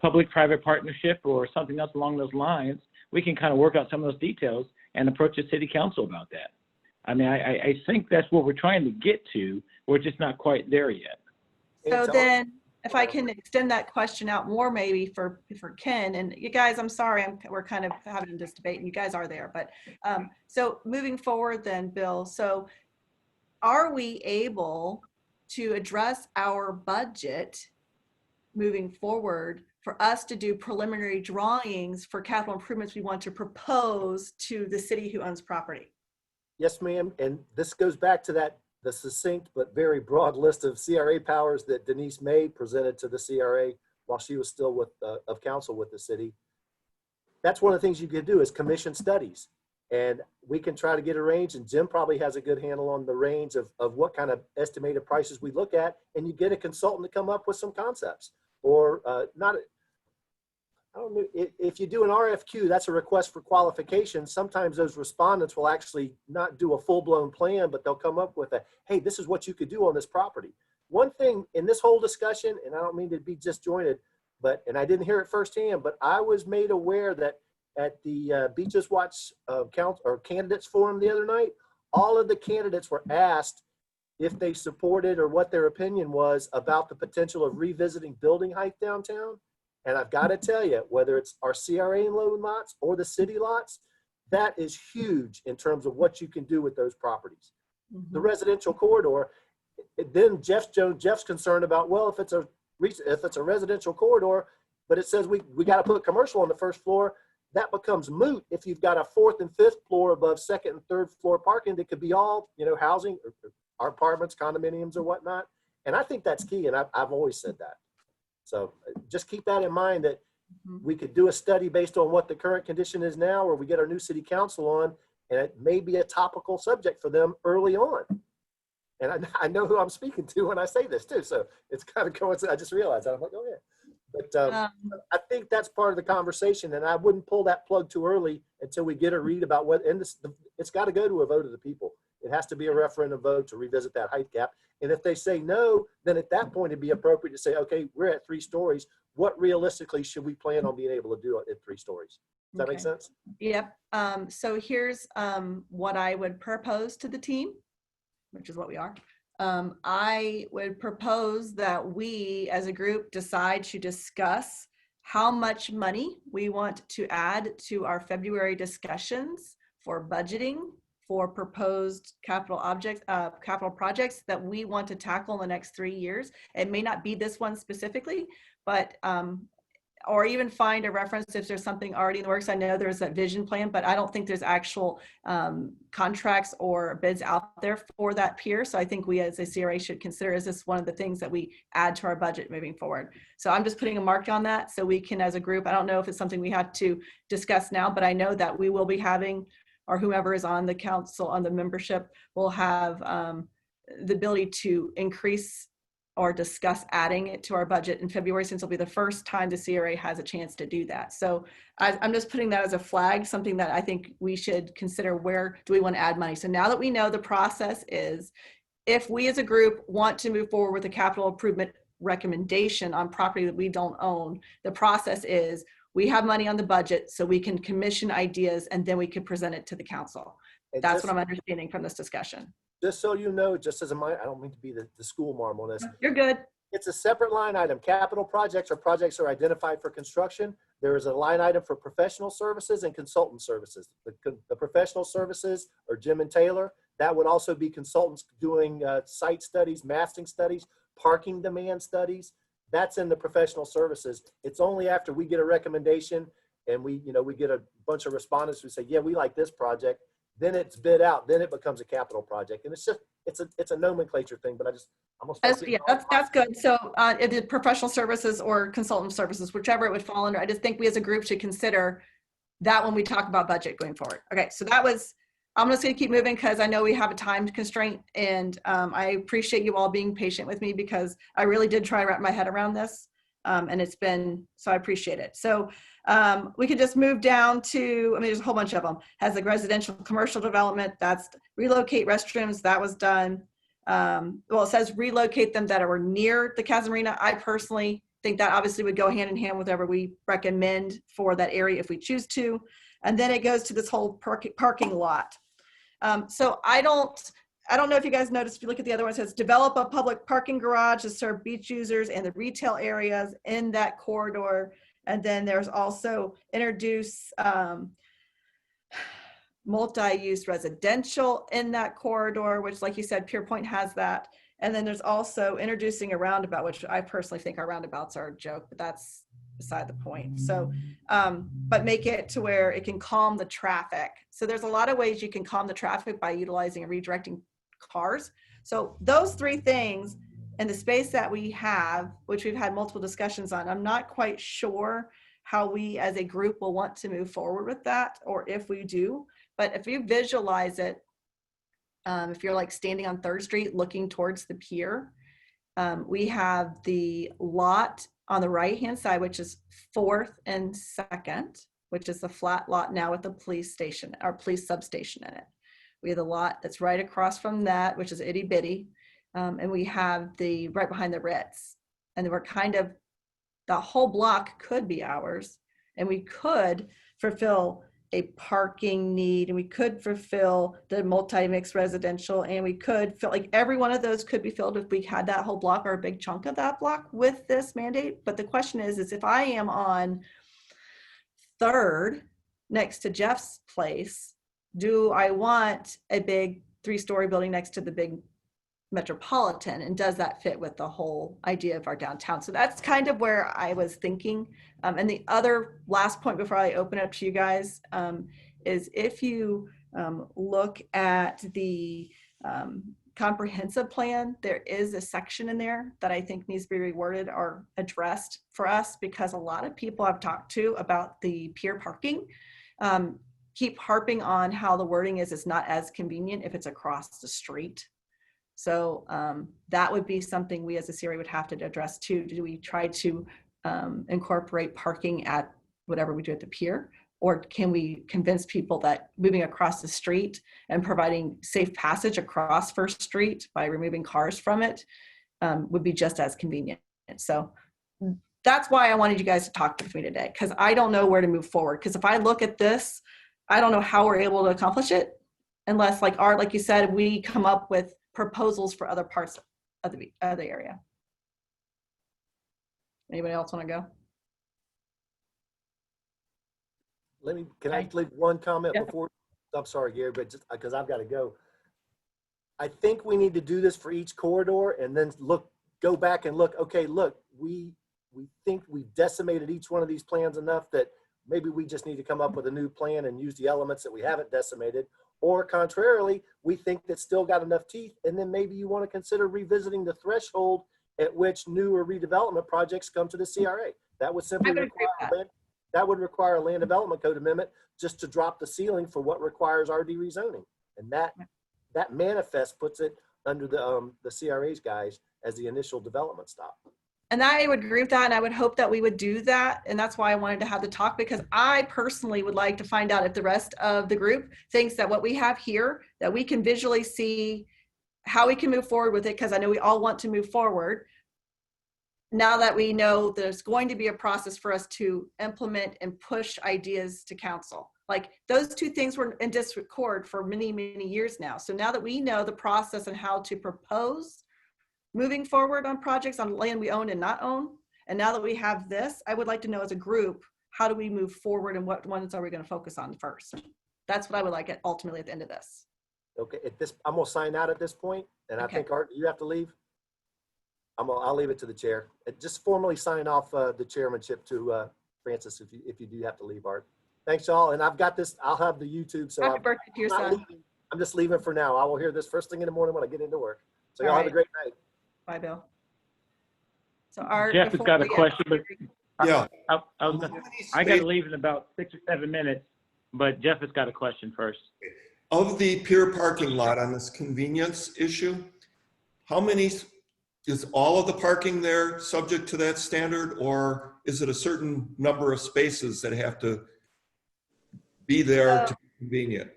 public-private partnership or something else along those lines. We can kind of work out some of those details and approach the city council about that. I mean, I think that's what we're trying to get to. We're just not quite there yet. So then, if I can extend that question out more, maybe for Ken, and you guys, I'm sorry, we're kind of having this debate and you guys are there, but so moving forward then, Bill, so are we able to address our budget moving forward for us to do preliminary drawings for capital improvements we want to propose to the city who owns property? Yes, ma'am. And this goes back to the succinct but very broad list of CRA powers that Denise May presented to the CRA while she was still of council with the city. That's one of the things you could do is commission studies. And we can try to get a range, and Jim probably has a good handle on the range of what kind of estimated prices we look at, and you get a consultant to come up with some concepts. Or I don't know, if you do an RFQ, that's a request for qualification. Sometimes those respondents will actually not do a full-blown plan, but they'll come up with hey, this is what you could do on this property. One thing in this whole discussion, and I don't mean to be disjointed, and I didn't hear it firsthand, but I was made aware that at the Beaches Watch Candidates Forum the other night, all of the candidates were asked if they supported or what their opinion was about the potential of revisiting building height downtown. And I've got to tell you, whether it's our CRA loan lots or the city lots, that is huge in terms of what you can do with those properties. Mm-hmm. The residential corridor, then Jeff's concerned about, well, if it's a residential corridor, but it says we got to put commercial on the first floor, that becomes moot if you've got a 4th and 5th floor above 2nd and 3rd floor parking that could be all, you know, housing, or apartments, condominiums, or whatnot. And I think that's key, and I've always said that. So just keep that in mind, that we could do a study based on what the current condition is now, or we get our new city council on, and it may be a topical subject for them early on. And I know who I'm speaking to when I say this too. So it's kind of coincidence. I just realized that. I'm like, oh yeah. But I think that's part of the conversation, and I wouldn't pull that plug too early until we get a read about what, and it's got to go to a vote of the people. It has to be a referendum vote to revisit that height gap. And if they say no, then at that point it'd be appropriate to say, okay, we're at 3 stories. What realistically should we plan on being able to do at 3 stories? Does that make sense? Yep. So here's what I would propose to the team, which is what we are. I would propose that we as a group decide to discuss how much money we want to add to our February discussions for budgeting for proposed capital projects that we want to tackle in the next 3 years. It may not be this one specifically, but or even find a reference if there's something already in the works. I know there's a vision plan, but I don't think there's actual contracts or bids out there for that pier. So I think we as a CRA should consider, is this one of the things that we add to our budget moving forward? So I'm just putting a mark on that so we can, as a group, I don't know if it's something we have to discuss now, but I know that we will be having, or whomever is on the council, on the membership, will have the ability to increase or discuss adding it to our budget in February, since it'll be the first time the CRA has a chance to do that. So I'm just putting that as a flag, something that I think we should consider. Where do we want to add money? So now that we know the process is, if we as a group want to move forward with a capital improvement recommendation on property that we don't own, the process is we have money on the budget so we can commission ideas and then we can present it to the council. And That's just- what I'm understanding from this discussion. Just so you know, just as a mind, I don't mean to be the school marm on this. You're good. It's a separate line item. Capital projects or projects are identified for construction. There is a line item for professional services and consultant services. The professional services are Jim and Taylor. That would also be consultants doing site studies, massing studies, parking demand studies. That's in the professional services. It's only after we get a recommendation and we get a bunch of respondents who say, yeah, we like this project. Then it's bid out, then it becomes a capital project. And it's just, it's a nomenclature thing, but I'm gonna start. Yeah, that's good. So it is professional services or consultant services, whichever it would fall under. I just think we as a group should consider that when we talk about budget going forward. Okay, so that was, I'm just gonna keep moving because I know we have a time constraint, and I appreciate you all being patient with me because I really did try to wrap my head around this. And it's been, so I appreciate it. So we could just move down to, I mean, there's a whole bunch of them. Has the residential commercial development, that's relocate restrooms, that was done. Well, it says relocate them that are near the Casa Marina. I personally think that obviously would go hand in hand with whatever we recommend for that area if we choose to. And then it goes to this whole parking lot. So I don't know if you guys noticed, if you look at the other one, it says develop a public parking garage to serve beach users and the retail areas in that corridor. And then there's also introduce multi-use residential in that corridor, which, like you said, Pier Point has that. And then there's also introducing a roundabout, which I personally think our roundabouts are a joke, but that's beside the point. So, but make it to where it can calm the traffic. So there's a lot of ways you can calm the traffic by utilizing and redirecting cars. So those three things in the space that we have, which we've had multiple discussions on, I'm not quite sure how we as a group will want to move forward with that, or if we do. But if you visualize it, if you're like standing on 3rd Street looking towards the pier, we have the lot on the right-hand side, which is 4th and 2nd, which is the flat lot now with the police station, or police substation in it. We have the lot that's right across from that, which is itty bitty. And we have the right behind the Ritz. And we're kind of, the whole block could be ours. And we could fulfill a parking need, and we could fulfill the multi-mix residential, and we could fill, like, every one of those could be filled if we had that whole block or a big chunk of that block with this mandate. But the question is if I am on 3rd next to Jeff's place, do I want a big 3-story building next to the big Metropolitan, and does that fit with the whole idea of our downtown? So that's kind of where I was thinking. And the other last point before I open up to you guys is if you look at the comprehensive plan, there is a section in there that I think needs to be reworded or addressed for us, because a lot of people I've talked to about the pier parking keep harping on how the wording is it's not as convenient if it's across the street. So that would be something we as a CRA would have to address too. Do we try to incorporate parking at whatever we do at the pier? Or can we convince people that moving across the street and providing safe passage across 1st Street by removing cars from it would be just as convenient? So that's why I wanted you guys to talk with me today, because I don't know where to move forward. Because if I look at this, I don't know how we're able to accomplish it unless, like Art, like you said, we come up with proposals for other parts of the area. Anybody else want to go? Can I leave one comment Yeah. before? I'm sorry, Gary, but just because I've got to go. I think we need to do this for each corridor and then go back and look, okay, look, we we think we've decimated each one of these plans enough that maybe we just need to come up with a new plan and use the elements that we haven't decimated. Or contrarily, we think that's still got enough teeth, and then maybe you want to consider revisiting the threshold at which new or redevelopment projects come to the CRA. That would simply I would agree with that would require a land development code amendment just to drop the ceiling for what requires RD rezoning. And that manifest puts it under the CRA's guys as the initial development stop. And I would agree with that, and I would hope that we would do that. And that's why I wanted to have the talk, because I personally would like to find out if the rest of the group thinks that what we have here, that we can visually see how we can move forward with it, because I know we all want to move forward. Now that we know there's going to be a process for us to implement and push ideas to council. Like those two things were in discord for many, many years now. So now that we know the process and how to propose moving forward on projects on land we own and not own, and now that we have this, I would like to know as a group, how do we move forward and what ones are we going to focus on first? That's what I would like ultimately at the end of this. Okay, I'm gonna sign out at this point, and I Okay. think Art, you have to leave. I'll leave it to the chair. Just formally sign off the chairmanship to Francis if you do have to leave, Art. Thanks, y'all. And I've got this. I'll have the YouTube. So Happy birthday to your not son. leaving. I'm just leaving for now. I will hear this first thing in the morning when I get into work. So All y'all have a right. great night. Bye, Bill. So Art, Jeff has before got a we- question, but Yeah. I got to leave in about 6 or 7 minutes, but Jeff has got a question first. Of the pier parking lot on this convenience issue, how many, is all of the parking there subject to that standard, or is it a certain number of spaces that have to be there to be convenient?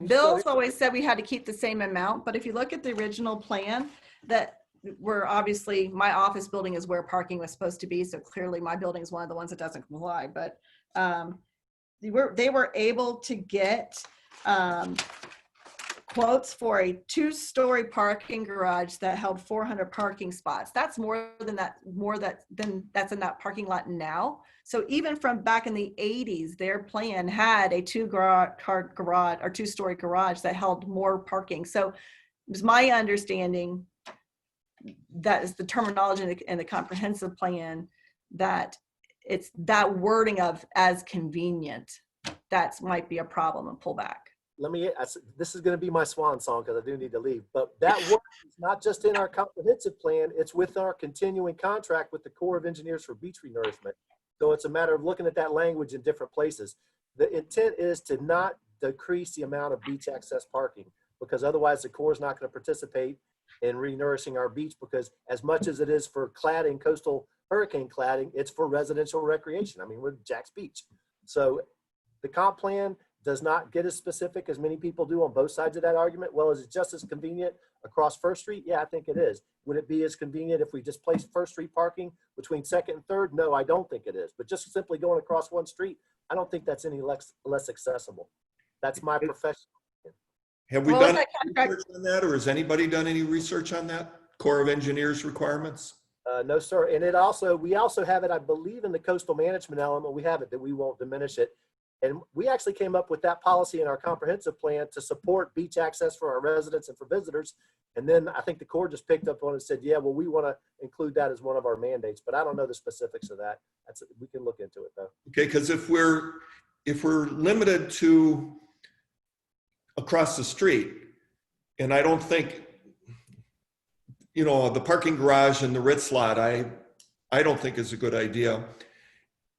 Bill's always said we had to keep the same amount, but if you look at the original plan, that we're obviously, my office building is where parking was supposed to be, so clearly my building is one of the ones that doesn't comply, but they were able to get quotes for a 2-story parking garage that held 400 parking spots. That's more than that's in that parking lot now. So even from back in the 80s, their plan had a 2-story garage that held more parking. So it was my understanding that is the terminology in the comprehensive plan, that it's that wording of as convenient. That might be a problem and pull back. This is going to be my swan song because I do need to leave. But that work is not just in our comprehensive plan, it's with our continuing contract with the Corps of Engineers for beach renourishment. So it's a matter of looking at that language in different places. The intent is to not decrease the amount of beach access parking, because otherwise the Corps is not going to participate in renourishing our beach, because as much as it is for cladding, coastal hurricane cladding, it's for residential recreation. I mean, we're Jack's Beach. So the comp plan does not get as specific as many people do on both sides of that argument. Well, is it just as convenient across First Street? Yeah, I think it is. Would it be as convenient if we just placed First Street parking between 2nd and 3rd? No, I don't think it is. But just simply going across one street, I don't think that's any less accessible. That's my profession. Have we What was done that any contract? research on that, or has anybody done any research on that? Corps of Engineers requirements? No, sir. And we also have it, I believe, in the coastal management element. We have it that we won't diminish it. And we actually came up with that policy in our comprehensive plan to support beach access for our residents and for visitors. And then I think the Corps just picked up on it and said, yeah, well, we want to include that as one of our mandates, but I don't know the specifics of that. We can look into it though. Okay, because if we're limited to across the street, and I don't think, the parking garage and the Ritz lot, I don't think is a good idea.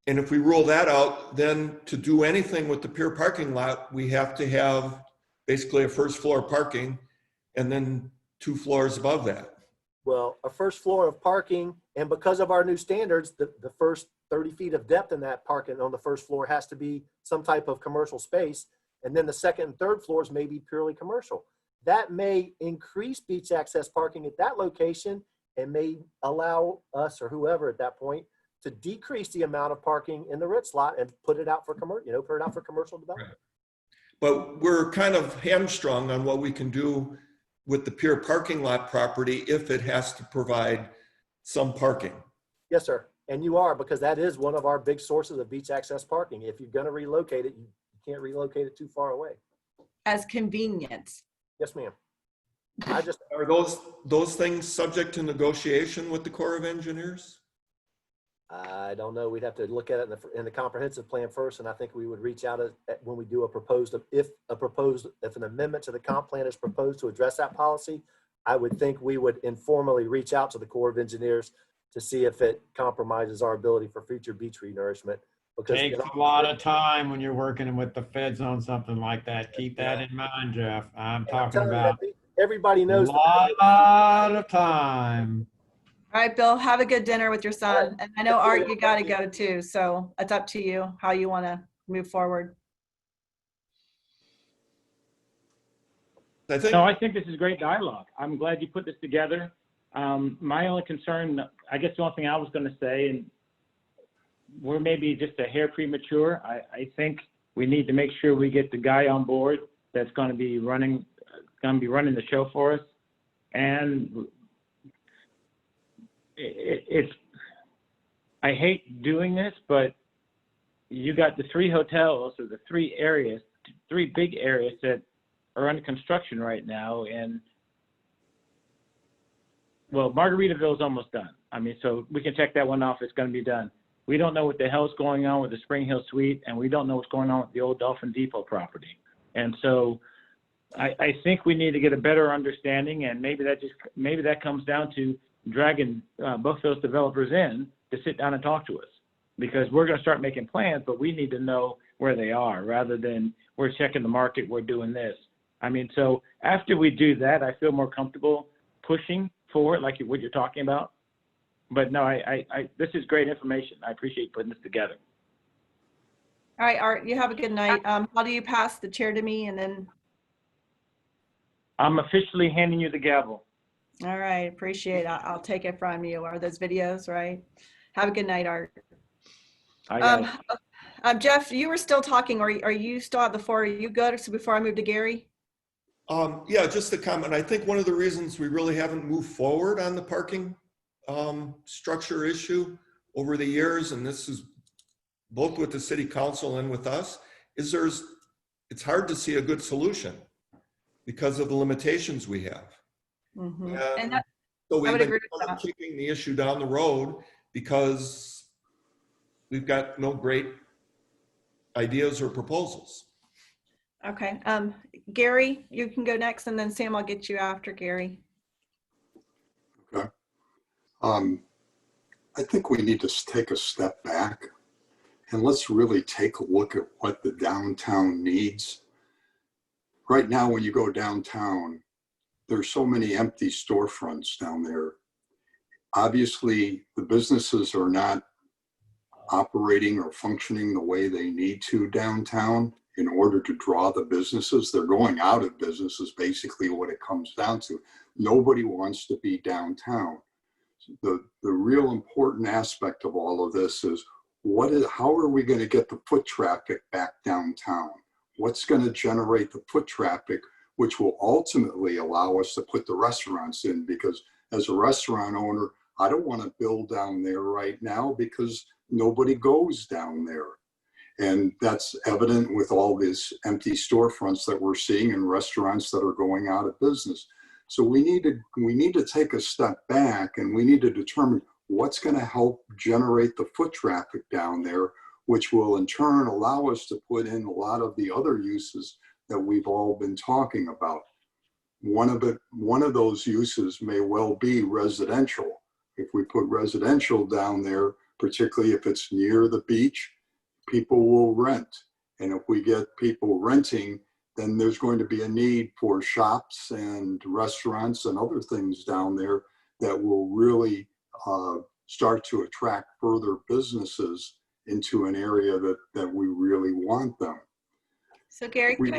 And if we rule that out, then to do anything with the pier parking lot, we have to have basically a first floor parking and then 2 floors above that. Well, a first floor of parking, and because of our new standards, the first 30 feet of depth in that parking on the first floor has to be some type of commercial space. And then the 2nd and 3rd floors may be purely commercial. That may increase beach access parking at that location and may allow us or whoever at that point to decrease the amount of parking in the Ritz lot and put it out for commercial development. But we're kind of hamstrung on what we can do with the pier parking lot property if it has to provide some parking. Yes, sir. And you are, because that is one of our big sources of beach access parking. If you're going to relocate it, you can't relocate it too far away. As convenient. Yes, ma'am. Are those things subject to negotiation with the Corps of Engineers? I don't know. We'd have to look at it in the comprehensive plan first, and I think we would reach out when we do a proposed, if an amendment to the comp plan is proposed to address that policy, I would think we would informally reach out to the Corps of Engineers to see if it compromises our ability for future beach renourishment. Because Takes a lot of time when you're working with the feds on something like that. Keep that in mind, Jeff. I'm talking about everybody a knows lot of time. All right, Bill, have a good dinner with your son. And I know, Art, you got to go too. So it's up to you how you want to move forward. I think, No, I think this is great dialogue. I'm glad you put this together. My only concern, I guess the only thing I was going to say, and we're maybe just a hair premature. I think we need to make sure we get the guy on board that's going to be running the show for us. And I hate doing this, but you got the 3 hotels or the 3 areas, 3 big areas that are under construction right now. And well, Margaritaville is almost done. I mean, so we can check that one off. It's going to be done. We don't know what the hell's going on with the Spring Hill Suite, and we don't know what's going on with the old Dolphin Depot property. And so I think we need to get a better understanding, and maybe that comes down to dragging both those developers in to sit down and talk to us, because we're going to start making plans, but we need to know where they are rather than we're checking the market, we're doing this. I mean, so after we do that, I feel more comfortable pushing forward like what you're talking about. But no, this is great information. I appreciate putting this together. All right, Art, you have a good night. How do you pass the chair to me and then? I'm officially handing you the gavel. All right, appreciate it. I'll take it from you. Are those videos, right? Have a good night, Art. Jeff, you were still talking, or are you still at the floor? Are you good? So before I move to Gary? yeah, just a comment. I think one of the reasons we really haven't moved forward on the parking structure issue over the years, and this is both with the city council and with us, is it's hard to see a good solution because of the limitations we have. Mm-hmm. So we've been kicking the issue down the road because we've got no great ideas or proposals. Okay. Gary, you can go next, and then Sam, I'll get you after Gary. Okay. I think we need to take a step back and let's really take a look at what the downtown needs. Right now, when you go downtown, there's so many empty storefronts down there. Obviously, the businesses are not operating or functioning the way they need to downtown in order to draw the businesses. They're going out of business is basically what it comes down to. Nobody wants to be downtown. The real important aspect of all of this is how are we going to get the foot traffic back downtown? What's going to generate the foot traffic, which will ultimately allow us to put the restaurants in? Because as a restaurant owner, I don't want to build down there right now because nobody goes down there. And that's evident with all these empty storefronts that we're seeing and restaurants that are going out of business. So we need to take a step back and we need to determine what's going to help generate the foot traffic down there, which will in turn allow us to put in a lot of the other uses that we've all been talking about. One of those uses may well be residential. If we put residential down there, particularly if it's near the beach, people will rent. And if we get people renting, then there's going to be a need for shops and restaurants and other things down there that will really start to attract further businesses into an area that we really want them. So Gary, we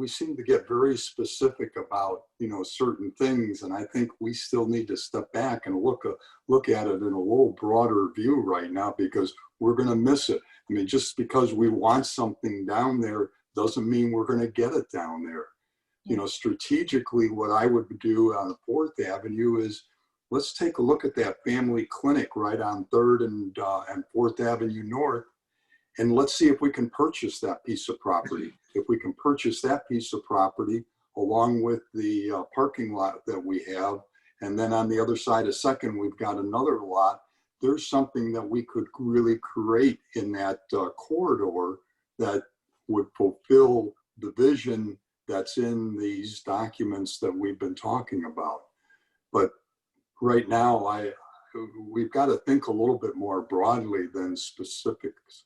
seem to get very specific about certain things, and I think we still need to step back and look at it in a little broader view right now, because we're going to miss it. I mean, just because we want something down there doesn't mean we're going to get it down there. Strategically, what I would do on 4th Avenue is let's take a look at that family clinic right on 3rd and 4th Avenue North. And let's see if we can purchase that piece of property. If we can purchase that piece of property along with the parking lot that we have, and then on the other side of 2nd, we've got another lot, there's something that we could really create in that corridor that would fulfill the vision that's in these documents that we've been talking about. But right now, we've got to think a little bit more broadly than specifics.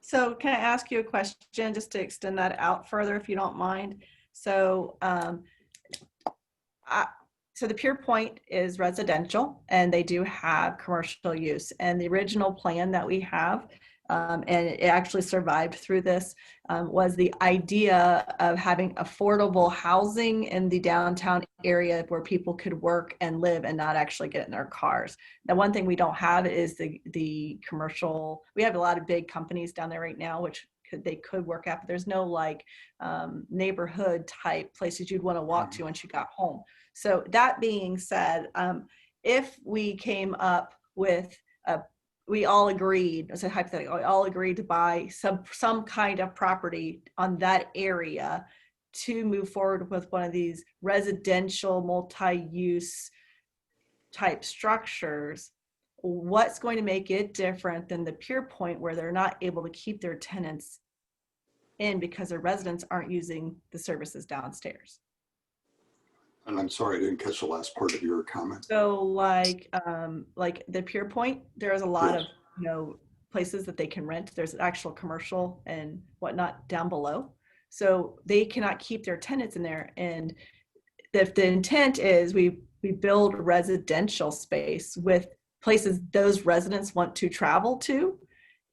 So can I ask you a question just to extend that out further, if you don't mind? So, so the Pure Point is residential, and they do have commercial use. And the original plan that we have, and it actually survived through this, was the idea of having affordable housing in the downtown area where people could work and live and not actually get in their cars. Now, one thing we don't have is the commercial. We have a lot of big companies down there right now, which they could work at, but there's no like neighborhood type places you'd want to walk to once you got home. So that being said, if we came up with we all agreed, as a hypothetical, we all agreed to buy some kind of property on that area to move forward with one of these residential multi-use type structures, what's going to make it different than the Pure Point where they're not able to keep their tenants in because their residents aren't using the services downstairs? And I'm sorry, I didn't catch the last part of your comment. So like the Pure Point, there's a lot of, you know, places that they can rent. There's actual commercial and whatnot down below. So they cannot keep their tenants in there. And if the intent is we build residential space with places those residents want to travel to,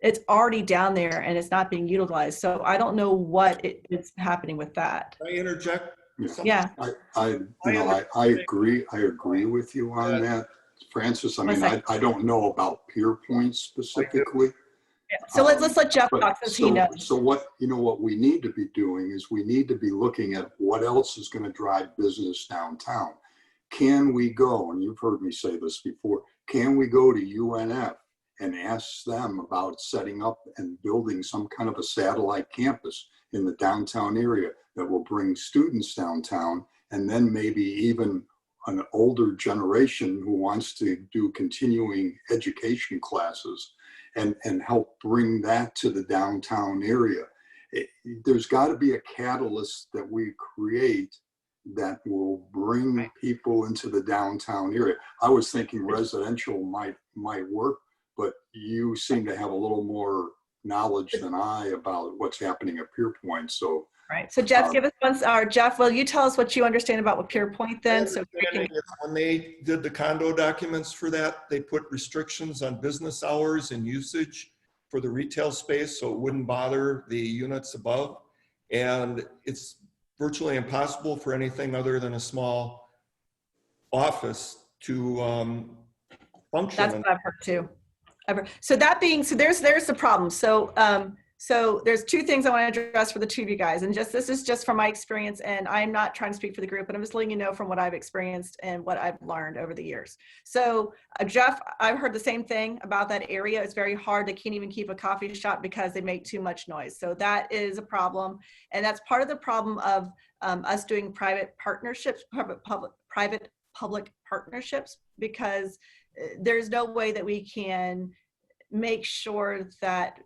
it's already down there and it's not being utilized. So I don't know what is happening with that. Can I interject? Yeah. I agree with you on that, Francis. I mean, I don't know about Pure Point specifically. Yeah. So let's let Jeff talk since he knows. So what we need to be doing is we need to be looking at what else is going to drive business downtown. Can we go, and you've heard me say this before, can we go to UNF and ask them about setting up and building some kind of a satellite campus in the downtown area that will bring students downtown, and then maybe even an older generation who wants to do continuing education classes and help bring that to the downtown area. There's got to be a catalyst that we create that will bring people into the downtown area. I was thinking residential might work, but you seem to have a little more knowledge than I about what's happening at Pure Point. So, right. So Jeff, give us one. Jeff, will you tell us what you understand about what Pure Point then? So we can... When they did the condo documents for that, they put restrictions on business hours and usage for the retail space, so it wouldn't bother the units above. And it's virtually impossible for anything other than a small office to function. That's what I've heard too. So that being, so there's the problem. So so there's two things I want to address for the two of you guys, and this is just from my experience, and I'm not trying to speak for the group, but I'm just letting you know from what I've experienced and what I've learned over the years. So Jeff, I've heard the same thing about that area. It's very hard. They can't even keep a coffee shop because they make too much noise. So that is a problem, and that's part of the problem of us doing private partnerships, private-public partnerships, because there's no way that we can make sure that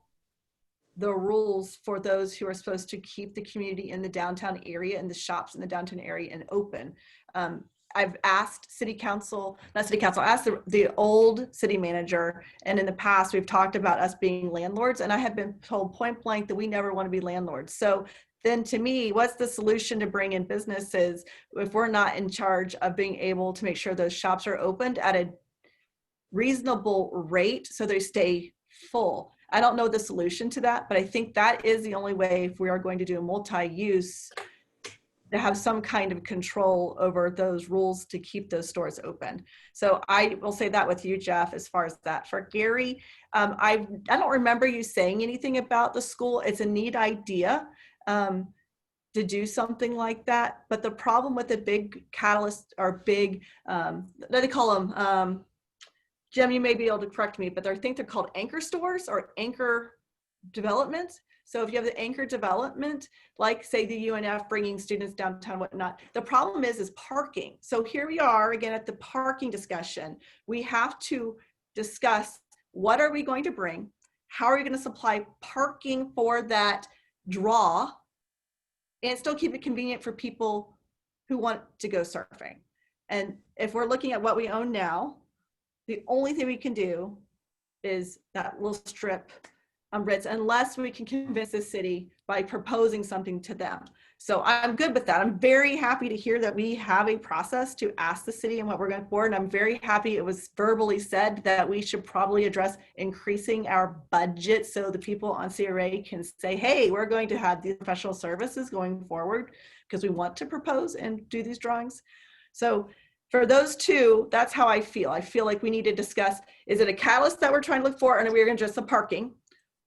the rules for those who are supposed to keep the community in the downtown area and the shops in the downtown area and open. I've asked I asked the old city manager, and in the past we've talked about us being landlords, and I have been told point blank that we never want to be landlords. So then to me, what's the solution to bring in businesses if we're not in charge of being able to make sure those shops are opened at a reasonable rate so they stay full? I don't know the solution to that, but I think that is the only way if we are going to do a multi-use to have some kind of control over those rules to keep those stores open. So I will say that with you, Jeff, as far as that. For Gary, I don't remember you saying anything about the school. It's a neat idea to do something like that. But the problem with the big catalyst or big, what do they call them? Jim, you may be able to correct me, but I think they're called anchor stores or anchor development. So if you have the anchor development, like say the UNF bringing students downtown, whatnot, the problem is parking. So here we are again at the parking discussion. We have to discuss what are we going to bring? How are we going to supply parking for that draw and still keep it convenient for people who want to go surfing? And if we're looking at what we own now, the only thing we can do is that little strip on Ritz, unless we can convince the city by proposing something to them. So I'm good with that. I'm very happy to hear that we have a process to ask the city and what we're going for. And I'm very happy it was verbally said that we should probably address increasing our budget so the people on CRA can say, hey, we're going to have these professional services going forward because we want to propose and do these drawings. So for those two, that's how I feel. I feel like we need to discuss, is it a catalyst that we're trying to look for and are we going to just the parking?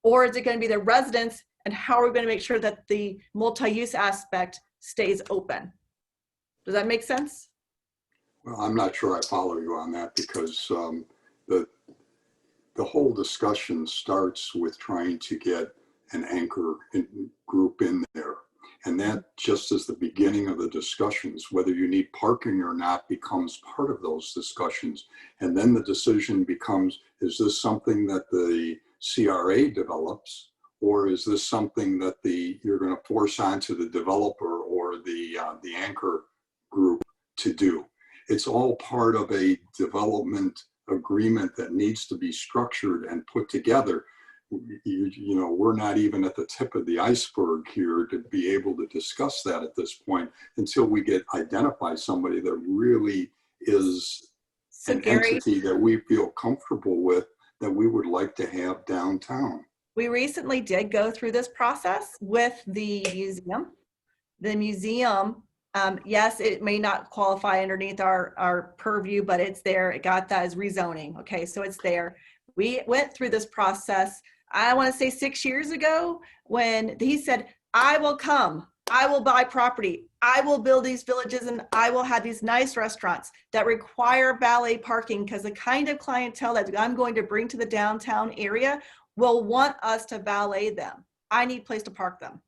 Or is it going to be the residents, and how are we going to make sure that the multi-use aspect stays open? Does that make sense? Well, I'm not sure I follow you on that because the whole discussion starts with trying to get an anchor group in there. And that just is the beginning of the discussions. Whether you need parking or not becomes part of those discussions. And then the decision becomes, is this something that the CRA develops, or is this something that you're going to force onto the developer or the anchor group to do? It's all part of a development agreement that needs to be structured and put together. You know, we're not even at the tip of the iceberg here to be able to discuss that at this point until we identify somebody that really is So an Gary, entity that we feel comfortable with, that we would like to have downtown. we recently did go through this process with the museum. The museum, yes, it may not qualify underneath our purview, but it's there. It got that as rezoning. Okay, so it's there. We went through this process, I want to say 6 years ago, when he said, I will come, I will buy property, I will build these villages, and I will have these nice restaurants that require valet parking, because the kind of clientele that I'm going to bring to the downtown area will want us to valet them. I need a place to park them.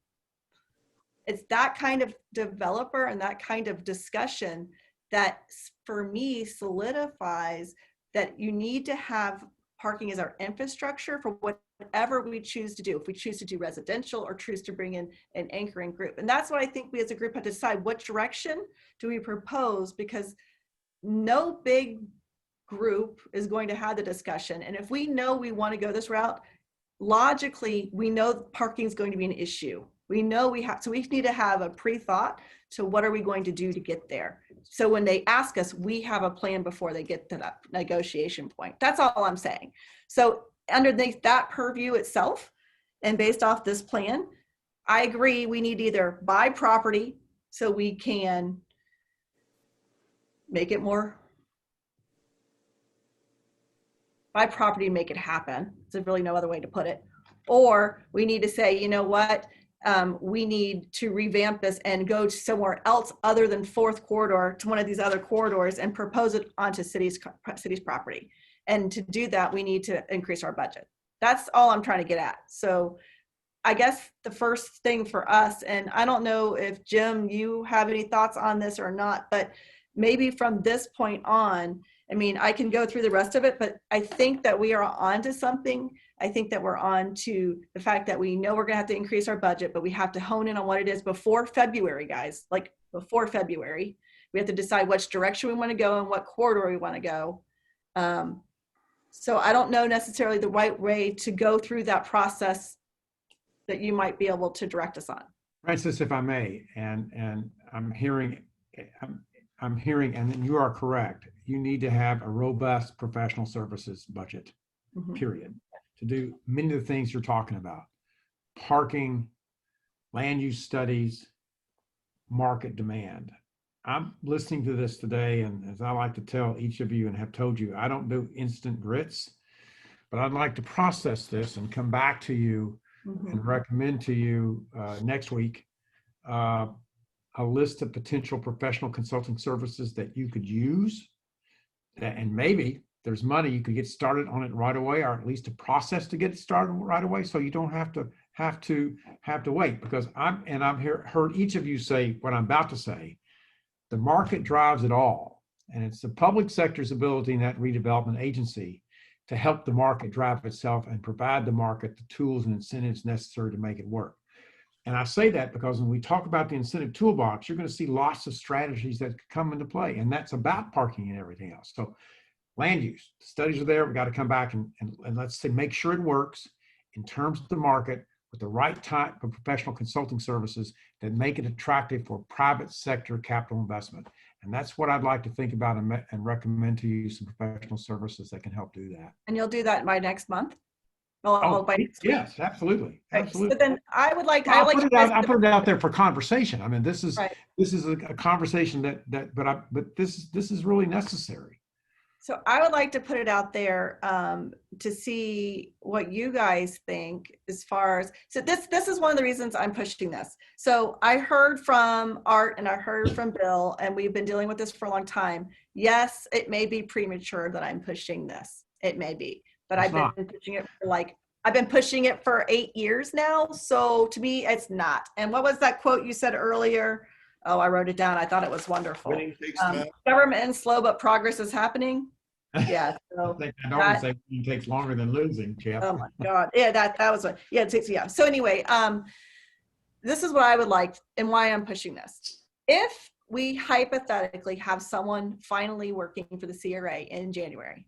It's that kind of developer and that kind of discussion that, for me, solidifies that you need to have parking as our infrastructure for whatever we choose to do. If we choose to do residential or choose to bring in an anchoring group. And that's what I think we as a group have to decide, what direction do we propose, because no big group is going to have the discussion. And if we know we want to go this route, logically, we know parking is going to be an issue. We know we have, so we need to have a pre-thought to what are we going to do to get there. So when they ask us, we have a plan before they get to that negotiation point. That's all I'm saying. So underneath that purview itself, and based off this plan, I agree we need to either buy property so we can make it more, buy property and make it happen. There's really no other way to put it. Or we need to say, you know what, we need to revamp this and go to somewhere else other than fourth corridor, to one of these other corridors, and propose it onto city's property. And to do that, we need to increase our budget. That's all I'm trying to get at. So I guess the first thing for us, and I don't know if Jim, you have any thoughts on this or not, but maybe from this point on, I mean, I can go through the rest of it, but I think that we are on to something. I think that we're on to the fact that we know we're gonna have to increase our budget, but we have to hone in on what it is before February, guys. Like before February, we have to decide which direction we wanna go and what corridor we wanna go. So I don't know necessarily the right way to go through that process that you might be able to direct us on. Francis, if I may, and I'm hearing, and you are correct, you need to have a robust professional services budget, period, to do many of the things you're talking about. Parking, land use studies, market demand. I'm listening to this today, and as I like to tell each of you and have told you, I don't do instant grits, but I'd like to process this and come back to you and recommend to you next week a list of potential professional consulting services that you could use. And maybe there's money, you could get started on it right away, or at least a process to get it started right away, so you don't have to wait. Because I've heard each of you say what I'm about to say. The market drives it all, and it's the public sector's ability in that redevelopment agency to help the market drive itself and provide the market the tools and incentives necessary to make it work. And I say that because when we talk about the incentive toolbox, you're going to see lots of strategies that come into play, and that's about parking and everything else. So land use, the studies are there. We got to come back and let's say make sure it works in terms of the market with the right type of professional consulting services that make it attractive for private sector capital investment. And that's what I'd like to think about and recommend to you some professional services that can help do that. And you'll do that by next month? Oh, by next week? Yes, absolutely. Right. Absolutely. So then I would like, I'll put it out there for conversation. I mean, this is Right. a conversation but this is really necessary. So I would like to put it out there to see what you guys think as far as, so this is one of the reasons I'm pushing this. So I heard from Art and I heard from Bill, and we've been dealing with this for a long time. Yes, it may be premature that I'm pushing this. It may be, but It's I've been pushing it for I've been pushing it for 8 years now. So to me, it's not. And what was that quote you said earlier? Oh, I wrote it down. I thought it was wonderful. Winning takes time. Government is slow, but progress is happening. Yeah. So I think I always say it takes longer than losing, Jeff. oh my God. Yeah, that was what, yeah, it takes, yeah. So anyway, this is what I would like and why I'm pushing this. If we hypothetically have someone finally working for the CRA in January,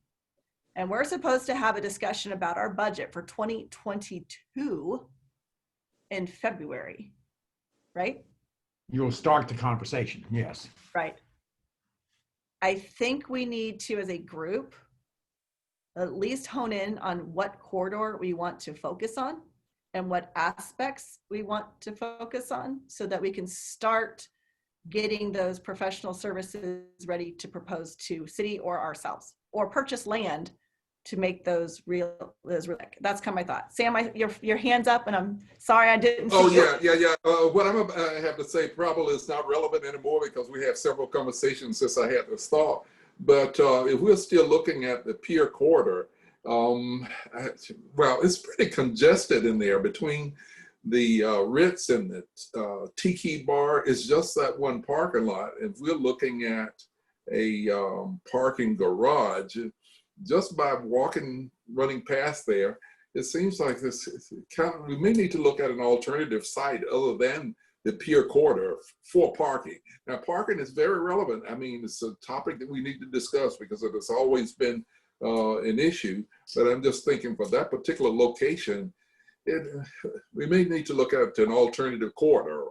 and we're supposed to have a discussion about our budget for 2022 in February, right? You'll start the conversation, yes. Right. I think we need to, as a group, at least hone in on what corridor we want to focus on and what aspects we want to focus on so that we can start getting those professional services ready to propose to city or ourselves, or purchase land to make those real. That's kind of my thought. Sam, your hand's up, and I'm sorry I didn't. Oh, yeah. What I'm have to say probably is not relevant anymore because we have several conversations since I had this thought. But if we're still looking at the pier corridor, well, it's pretty congested in there between the Ritz and the Tiki Bar. It's just that one parking lot. If we're looking at a parking garage, just by running past there, it seems like we may need to look at an alternative site other than the pier corridor for parking. Now, parking is very relevant. I mean, it's a topic that we need to discuss because it has always been an issue. But I'm just thinking for that particular location, we may need to look at an alternative corridor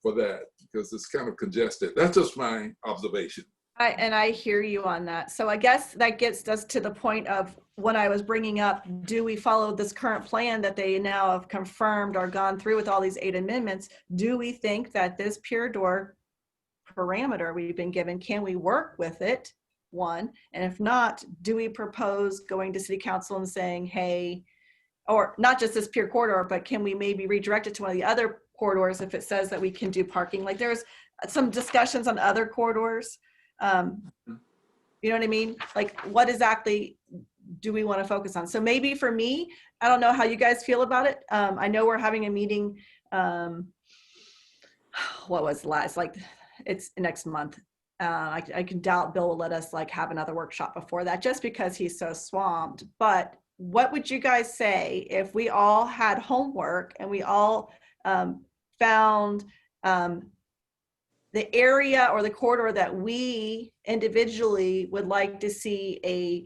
for that because it's kind of congested. That's just my observation. I hear you on that. So I guess that gets us to the point of when I was bringing up, do we follow this current plan that they now have confirmed or gone through with all these 8 amendments? Do we think that this pier door parameter we've been given, can we work with it? One, and if not, do we propose going to city council and saying, hey, or not just this pier corridor, but can we maybe redirect it to one of the other corridors if it says that we can do parking? Like there's some discussions on other corridors. You know what I mean? Like what exactly do we want to focus on? So maybe for me, I don't know how you guys feel about it. I know we're having a meeting. What was last? Like it's next month. I can doubt Bill will let us like have another workshop before that just because he's so swamped. But what would you guys say if we all had homework and we all found the area or the corridor that we individually would like to see a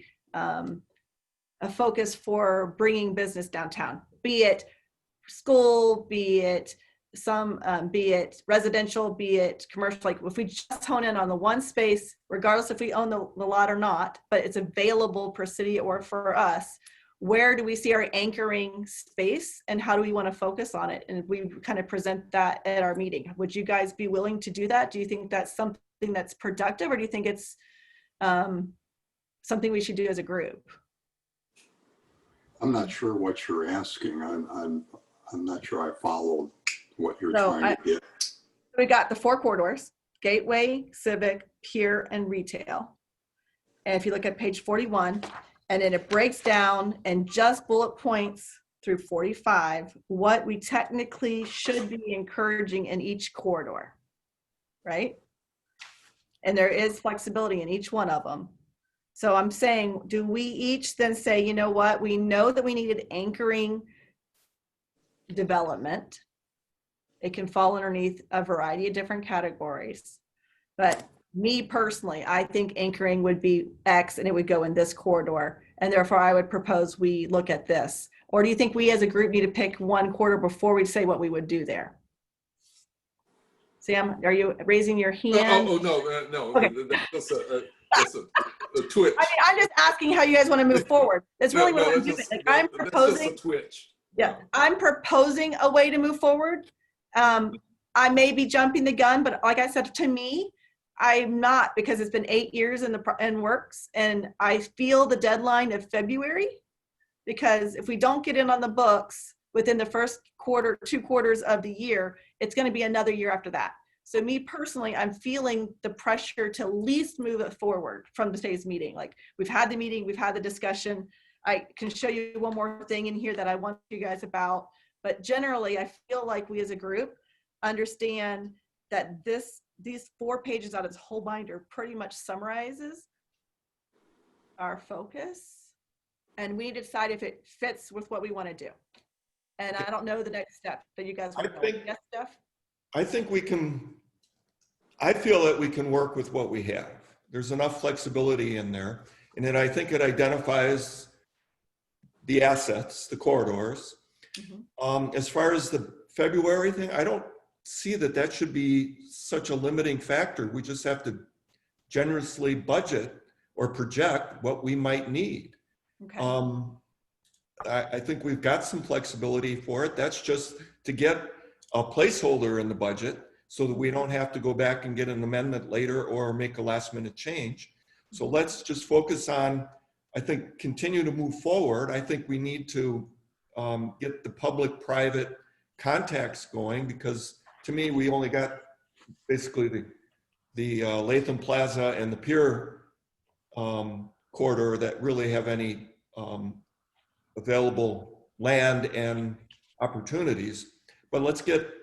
focus for bringing business downtown, be it school, be it be it residential, be it commercial. Like if we just hone in on the one space, regardless if we own the lot or not, but it's available per city or for us, where do we see our anchoring space and how do we want to focus on it? And we kind of present that at our meeting. Would you guys be willing to do that? Do you think that's something that's productive, or do you think it's something we should do as a group? I'm not sure what you're asking. I'm not sure I followed what you're trying to get. We got the 4 corridors: Gateway, Civic, Pier, and Retail. And if you look at page 41, and then it breaks down and just bullet points through 45, what we technically should be encouraging in each corridor, right? And there is flexibility in each one of them. So I'm saying, do we each then say, you know what, we know that we needed anchoring development. It can fall underneath a variety of different categories. But me personally, I think anchoring would be X and it would go in this corridor. And therefore I would propose we look at this. Or do you think we as a group need to pick one corridor before we say what we would do there? Sam, are you raising your hand? No. Okay. That's a twitch. I mean, I'm just asking how you guys want to move forward. That's really what I'm doing. Like, I'm That's proposing. just a twitch. Yeah, I'm proposing a way to move forward. I may be jumping the gun, but like I said, to me, I'm not, because it's been 8 years in works, and I feel the deadline of February, because if we don't get in on the books within the first quarter, 2 quarters of the year, it's going to be another year after that. So me personally, I'm feeling the pressure to at least move it forward from today's meeting. Like, we've had the meeting, we've had the discussion. I can show you one more thing in here that I want you guys about, but generally I feel like we as a group understand that these 4 pages out of this whole binder pretty much summarizes our focus, and we need to decide if it fits with what we want to do. And I don't know the next step that you guys want to go. Yes, Jeff? I think I feel that we can work with what we have. There's enough flexibility in there. And then I think it identifies the assets, the corridors. As far as the February thing, I don't see that should be such a limiting factor. We just have to generously budget or project what we might need. Okay. I think we've got some flexibility for it. That's just to get a placeholder in the budget so that we don't have to go back and get an amendment later or make a last minute change. So let's just focus on, I think, continue to move forward. I think we need to get the public-private contacts going, because to me, we only got basically the Latham Plaza and the Pier corridor that really have any available land and opportunities. But let's get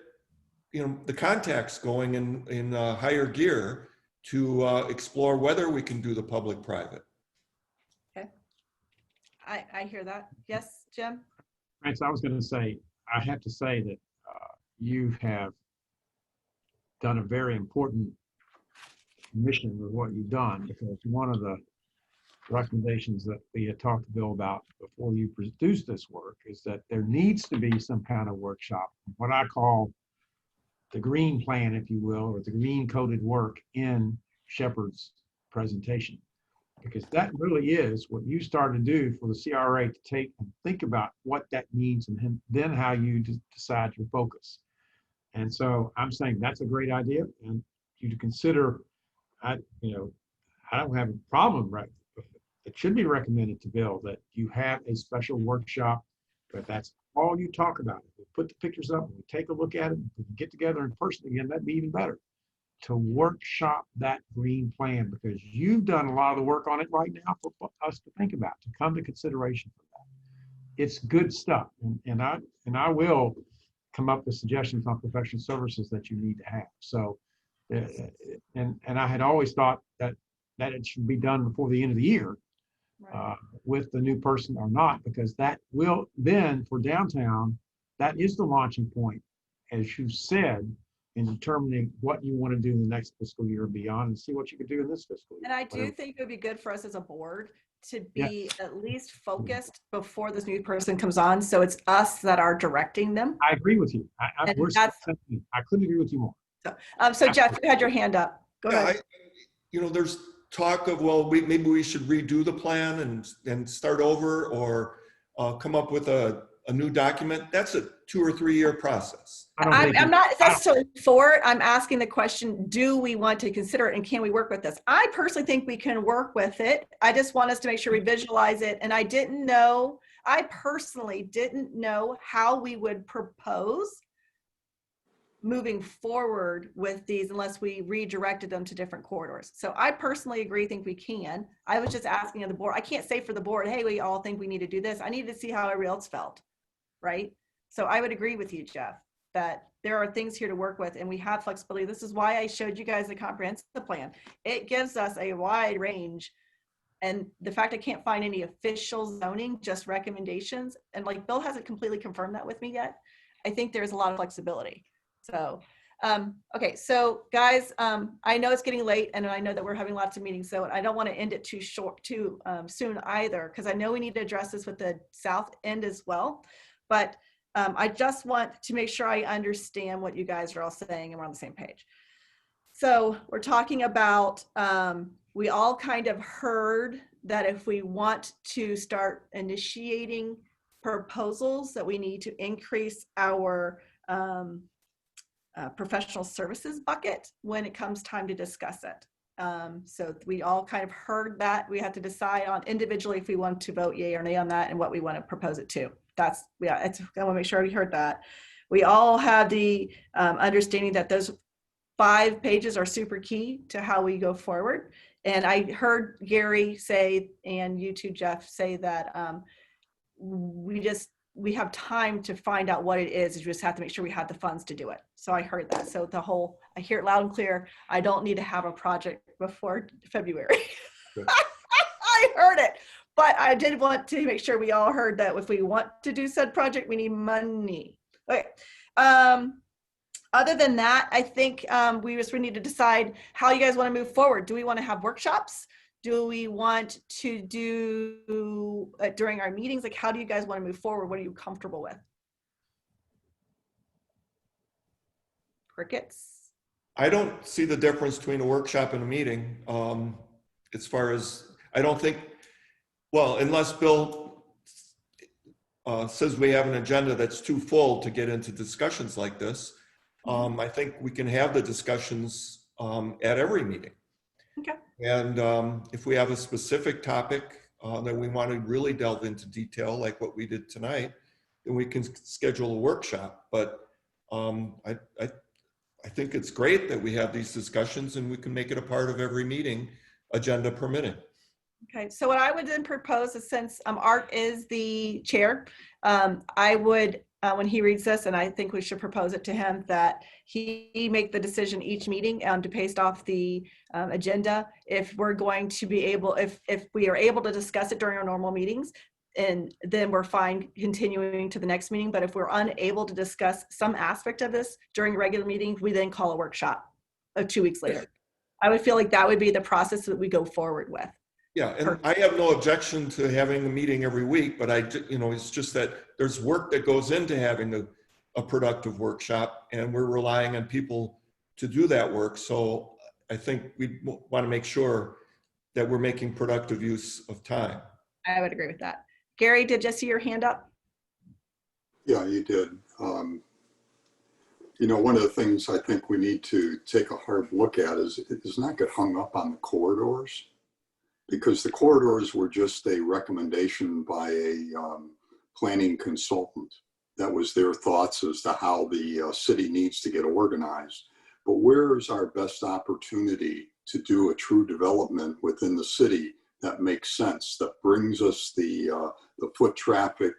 the contacts going in higher gear to explore whether we can do the public-private. Okay. I hear that. Yes, Jim? Francis, I was going to say, I have to say that you have done a very important mission with what you've done, because one of the recommendations that we had talked to Bill about before you produced this work is that there needs to be some kind of workshop, what I call the green plan, if you will, or the green coded work in Shepard's presentation, because that really is what you started to do for the CRA, to take and think about what that means and then how you decide your focus. And so I'm saying that's a great idea, and you to consider. I don't have a problem, right? It should be recommended to Bill that you have a special workshop, but that's all you talk about. If we put the pictures up and we take a look at it, and we can get together in person again, that'd be even better. To workshop that green plan, because you've done a lot of the work on it right now for us to think about, to come to consideration for that. It's good stuff, and I will come up with suggestions on professional services that you need to have. So, and I had always thought that it should be done before the end of the year. Right. With the new person or not, because that will then, for downtown, that is the launching point, as you said, in determining what you want to do in the next fiscal year and beyond, and see what you can do in this fiscal year. And I do think it would be good for us as a board to be at least focused before this new person comes on, so it's us that are directing them. I agree with you. I couldn't agree with you more. So Jeff, you had your hand up. Go ahead. There's talk of, well, maybe we should redo the plan and start over, or come up with a new document. That's a 2 or 3 year process. I'm not necessarily for it. I'm asking the question, do we want to consider it, and can we work with this? I personally think we can work with it. I just want us to make sure we visualize it. And I personally didn't know how we would propose moving forward with these unless we redirected them to different corridors. So I personally think we can. I was just asking of the board. I can't say for the board, hey, we all think we need to do this. I need to see how everybody else felt, right? So I would agree with you, Jeff, that there are things here to work with, and we have flexibility. This is why I showed you guys the comprehensive plan. It gives us a wide range And the fact I can't find any official zoning, just recommendations, and like Bill hasn't completely confirmed that with me yet, I think there's a lot of flexibility. So, okay, so guys, I know it's getting late and I know that we're having lots of meetings, so I don't want to end it too soon either, because I know we need to address this with the south end as well. But I just want to make sure I understand what you guys are all saying and we're on the same page. So we're talking about, we all kind of heard that if we want to start initiating proposals, that we need to increase our professional services bucket when it comes time to discuss it. So we all kind of heard that. We had to decide on individually if we want to vote yay or nay on that and what we want to propose it to. That's, yeah, I want to make sure we heard that. We all had the understanding that those 5 pages are super key to how we go forward. And I heard Gary say, and you too, Jeff, say that we have time to find out what it is. You just have to make sure we have the funds to do it. So I heard that. So I hear it loud and clear. I don't need to have a project before February. I heard it, but I did want to make sure we all heard that if we want to do said project, we need money. Okay. Other than that, I think we need to decide how you guys want to move forward. Do we want to have workshops? Do we want to do during our meetings? Like, how do you guys want to move forward? What are you comfortable with? Crickets. I don't see the difference between a workshop and a meeting. As far as, I don't think, well, unless Bill says we have an agenda that's too full to get into discussions like this. I think we can have the discussions at every meeting. Okay. And if we have a specific topic that we want to really delve into detail, like what we did tonight, then we can schedule a workshop. But I think it's great that we have these discussions and we can make it a part of every meeting, agenda permitting. Okay, so what I would then propose is, since Art is the chair, I would, when he reads this, and I think we should propose it to him, that he make the decision each meeting to paste off the agenda. If we're going to be able, if we are able to discuss it during our normal meetings, and then we're fine continuing to the next meeting. But if we're unable to discuss some aspect of this during regular meetings, we then call a workshop 2 weeks later. I would feel like that would be the process that we go forward with. Yeah, and I have no objection to having a meeting every week, but it's just that there's work that goes into having a productive workshop, and we're relying on people to do that work. So I think we want to make sure that we're making productive use of time. I would agree with that. Gary, did you see your hand up? Yeah, you did. One of the things I think we need to take a hard look at is not get hung up on the corridors, because the corridors were just a recommendation by a planning consultant. That was their thoughts as to how the city needs to get organized. But where is our best opportunity to do a true development within the city that makes sense, that brings us the foot traffic,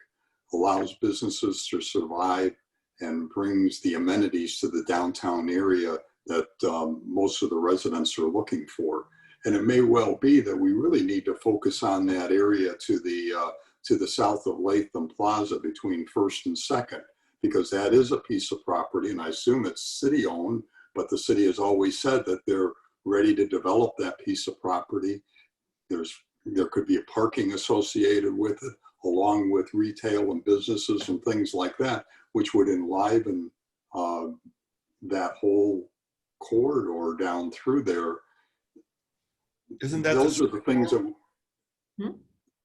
allows businesses to survive, and brings the amenities to the downtown area that most of the residents are looking for? And it may well be that we really need to focus on that area to the south of Latham Plaza between First and Second, because that is a piece of property, and I assume it's city owned, but the city has always said that they're ready to develop that piece of property. There could be a parking associated with it, along with retail and businesses and things like that, which would enliven that whole corridor down through there. Isn't that those are the things that?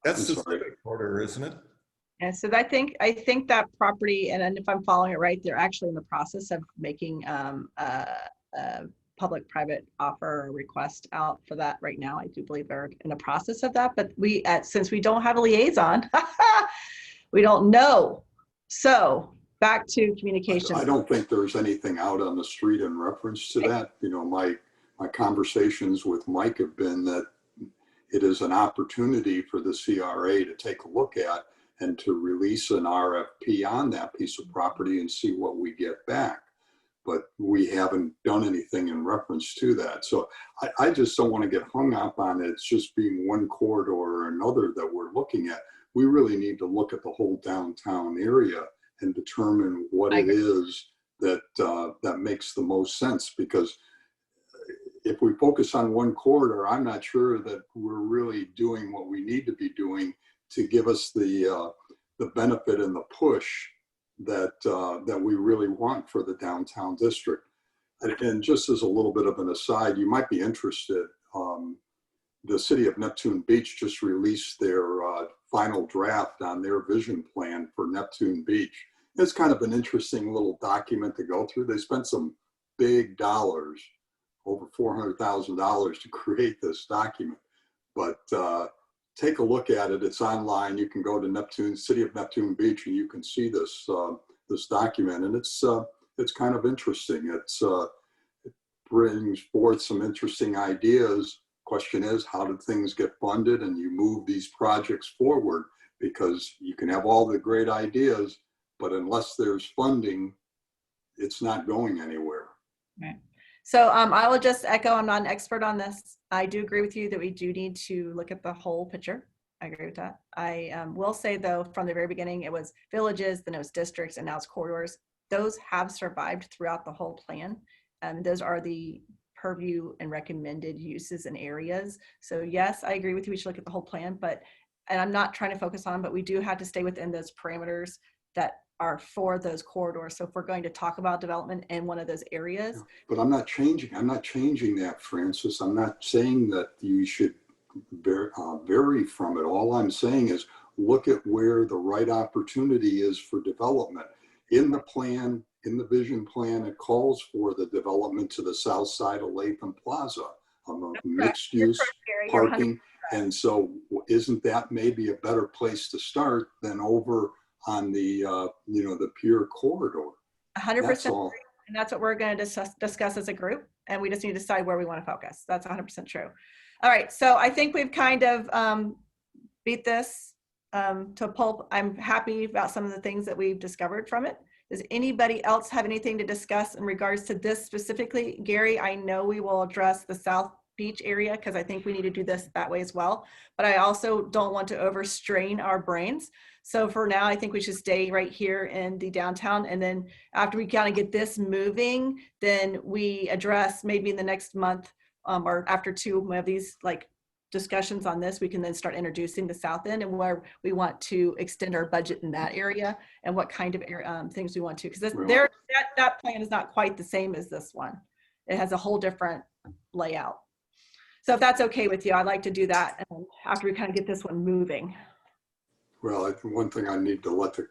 That's the civic corridor, isn't it? Yeah, so I think that property, and if I'm following it right, they're actually in the process of making a public-private offer or request out for that right now. I do believe they're in the process of that, but since we don't have a liaison, we don't know. So back to communication. I don't think there's anything out on the street in reference to that. My conversations with Mike have been that it is an opportunity for the CRA to take a look at and to release an RFP on that piece of property and see what we get back. but we haven't done anything in reference to that. So I just don't want to get hung up on it just being one corridor or another that we're looking at. We really need to look at the whole downtown area and determine what it is that that makes the most sense. Because if we focus on one corridor, I'm not sure that we're really doing what we need to be doing to give us the benefit and the push that that we really want for the downtown district. And just as a little bit of an aside, you might be interested. The city of Neptune Beach just released their final draft on their vision plan for Neptune Beach. It's kind of an interesting little document to go through. They spent some big dollars, over $400,000 to create this document. But take a look at it. It's online. You can go to Neptune, City of Neptune Beach, and you can see this this document. And it's kind of interesting. It brings forth some interesting ideas. Question is, how did things get funded? And you move these projects forward, because you can have all the great ideas, but unless there's funding, it's not going anywhere. Right. So I will just echo, I'm not an expert on this. I do agree with you that we do need to look at the whole picture. I agree with that. I will say though, from the very beginning, it was villages, then it was districts, and now it's corridors. Those have survived throughout the whole plan. Those are the purview and recommended uses and areas. So yes, I agree with you. We should look at the whole plan, and I'm not trying to focus on, but we do have to stay within those parameters that are for those corridors. So if we're going to talk about development in one of those areas. But I'm not changing that, Francis. I'm not saying that you should vary from it. All I'm saying is look at where the right opportunity is for development. In the plan, in the vision plan, it calls for the development to the south side of Latham Plaza, mixed use parking. And so isn't that maybe a better place to start than over on the, the Pier corridor? 100%. And that's what we're going to discuss as a group. And we just need to decide where we want to focus. That's 100% true. All right. So I think we've kind of beat this to a pulp. I'm happy about some of the things that we've discovered from it. Does anybody else have anything to discuss in regards to this specifically? Gary, I know we will address the South Beach area because I think we need to do this that way as well. But I also don't want to overstrain our brains. So for now, I think we should stay right here in the downtown. And then after we kind of get this moving, then we address maybe in the next month or after two of these like discussions on this, we can then start introducing the South End and where we want to extend our budget in that area and what kind of things we want to, because that plan is not quite the same as this one. It has a whole different layout. So if that's okay with you, I'd like to do that after we kind of get this one moving. Well, I think one thing I need to let the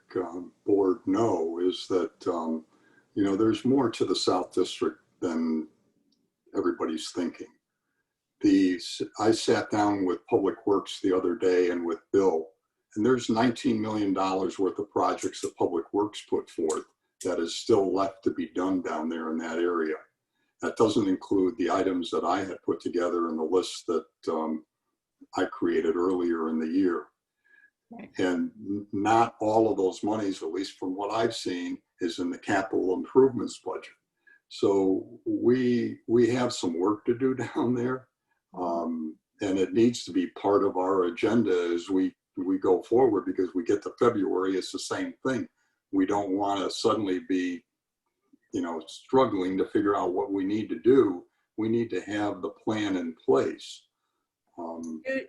board know is that, there's more to the South District than everybody's thinking. I sat down with Public Works the other day and with Bill, and there's $19 million worth of projects that Public Works put forth that is still left to be done down there in that area. That doesn't include the items that I had put together in the list that I created earlier in the year. Right. And not all of those monies, at least from what I've seen, is in the capital improvements budget. So we have some work to do down there. And it needs to be part of our agenda as we go forward, because we get to February, it's the same thing. We don't want to suddenly be, struggling to figure out what we need to do. We need to have the plan in place.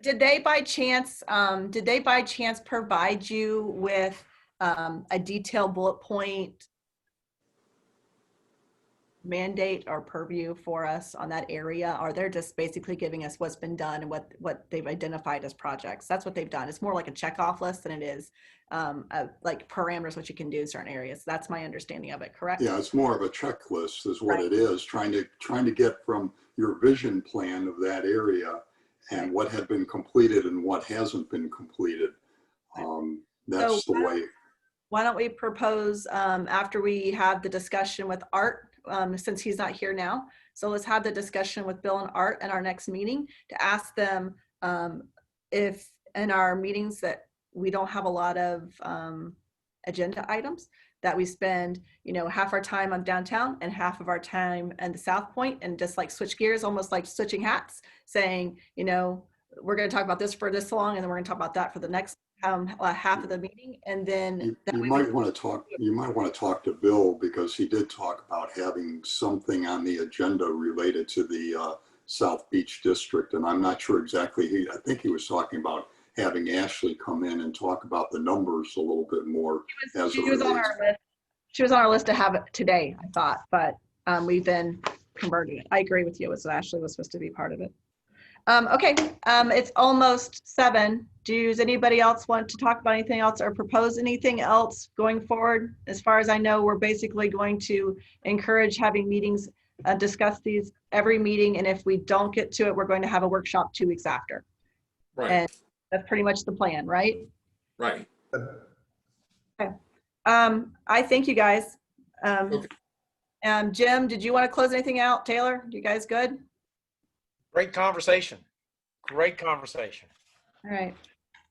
Did they by chance provide you with a detailed bullet point mandate or purview for us on that area? Or they're just basically giving us what's been done and what they've identified as projects? That's what they've done. It's more like a checkoff list than it is like parameters what you can do in certain areas. That's my understanding of it, correct? Yeah, it's more of a checklist is what it is, trying to get from your vision plan of that area and what had been completed and what hasn't been completed. That's the way. Why don't we propose after we have the discussion with Art, since he's not here now. So let's have the discussion with Bill and Art at our next meeting to ask them if in our meetings that we don't have a lot of agenda items, that we spend, you know, half our time on downtown and half of our time in the South Point, and just like switch gears, almost like switching hats, saying, you know, we're going to talk about this for this long, and then we're going to talk about that for the next half of the meeting, and then You might want to talk to Bill, because he did talk about having something on the agenda related to the South Beach District, and I'm not sure exactly. I think he was talking about having Ashley come in and talk about the numbers a little bit more. She was on our list. She was on our list to have it today, I thought, but we've been converting it. I agree with you. Ashley was supposed to be part of it. Okay, it's almost 7. Does anybody else want to talk about anything else or propose anything else going forward? As far as I know, we're basically going to encourage having meetings, discuss these every meeting, and if we don't get to it, we're going to have a workshop 2 weeks after. Right, And that's pretty much the plan, right? right. Okay. I thank you guys. Okay. Jim, did you want to close anything out? Taylor, you guys good? Great conversation. Great conversation. All right.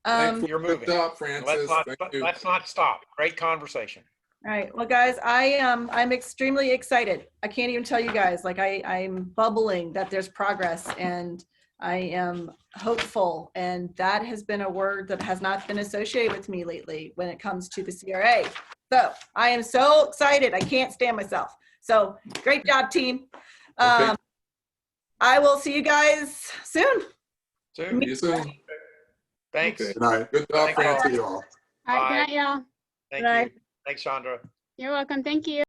Thanks You're for moving. the job, Francis. Thank you. Let's not stop. Great conversation. All right. Well, guys, I'm extremely excited. I can't even tell you guys, like I'm bubbling that there's progress, and I am hopeful. And that has been a word that has not been associated with me lately when it comes to the CRA. So I am so excited. I can't stand myself. So great job, team. Okay. I will see you guys soon. See you soon. Thanks. Okay. Good night. Good job, Thank you all. Francis. See you all. All right, good night, y'all. Thank Bye. you. Thanks, Chandra. You're welcome. Thank you.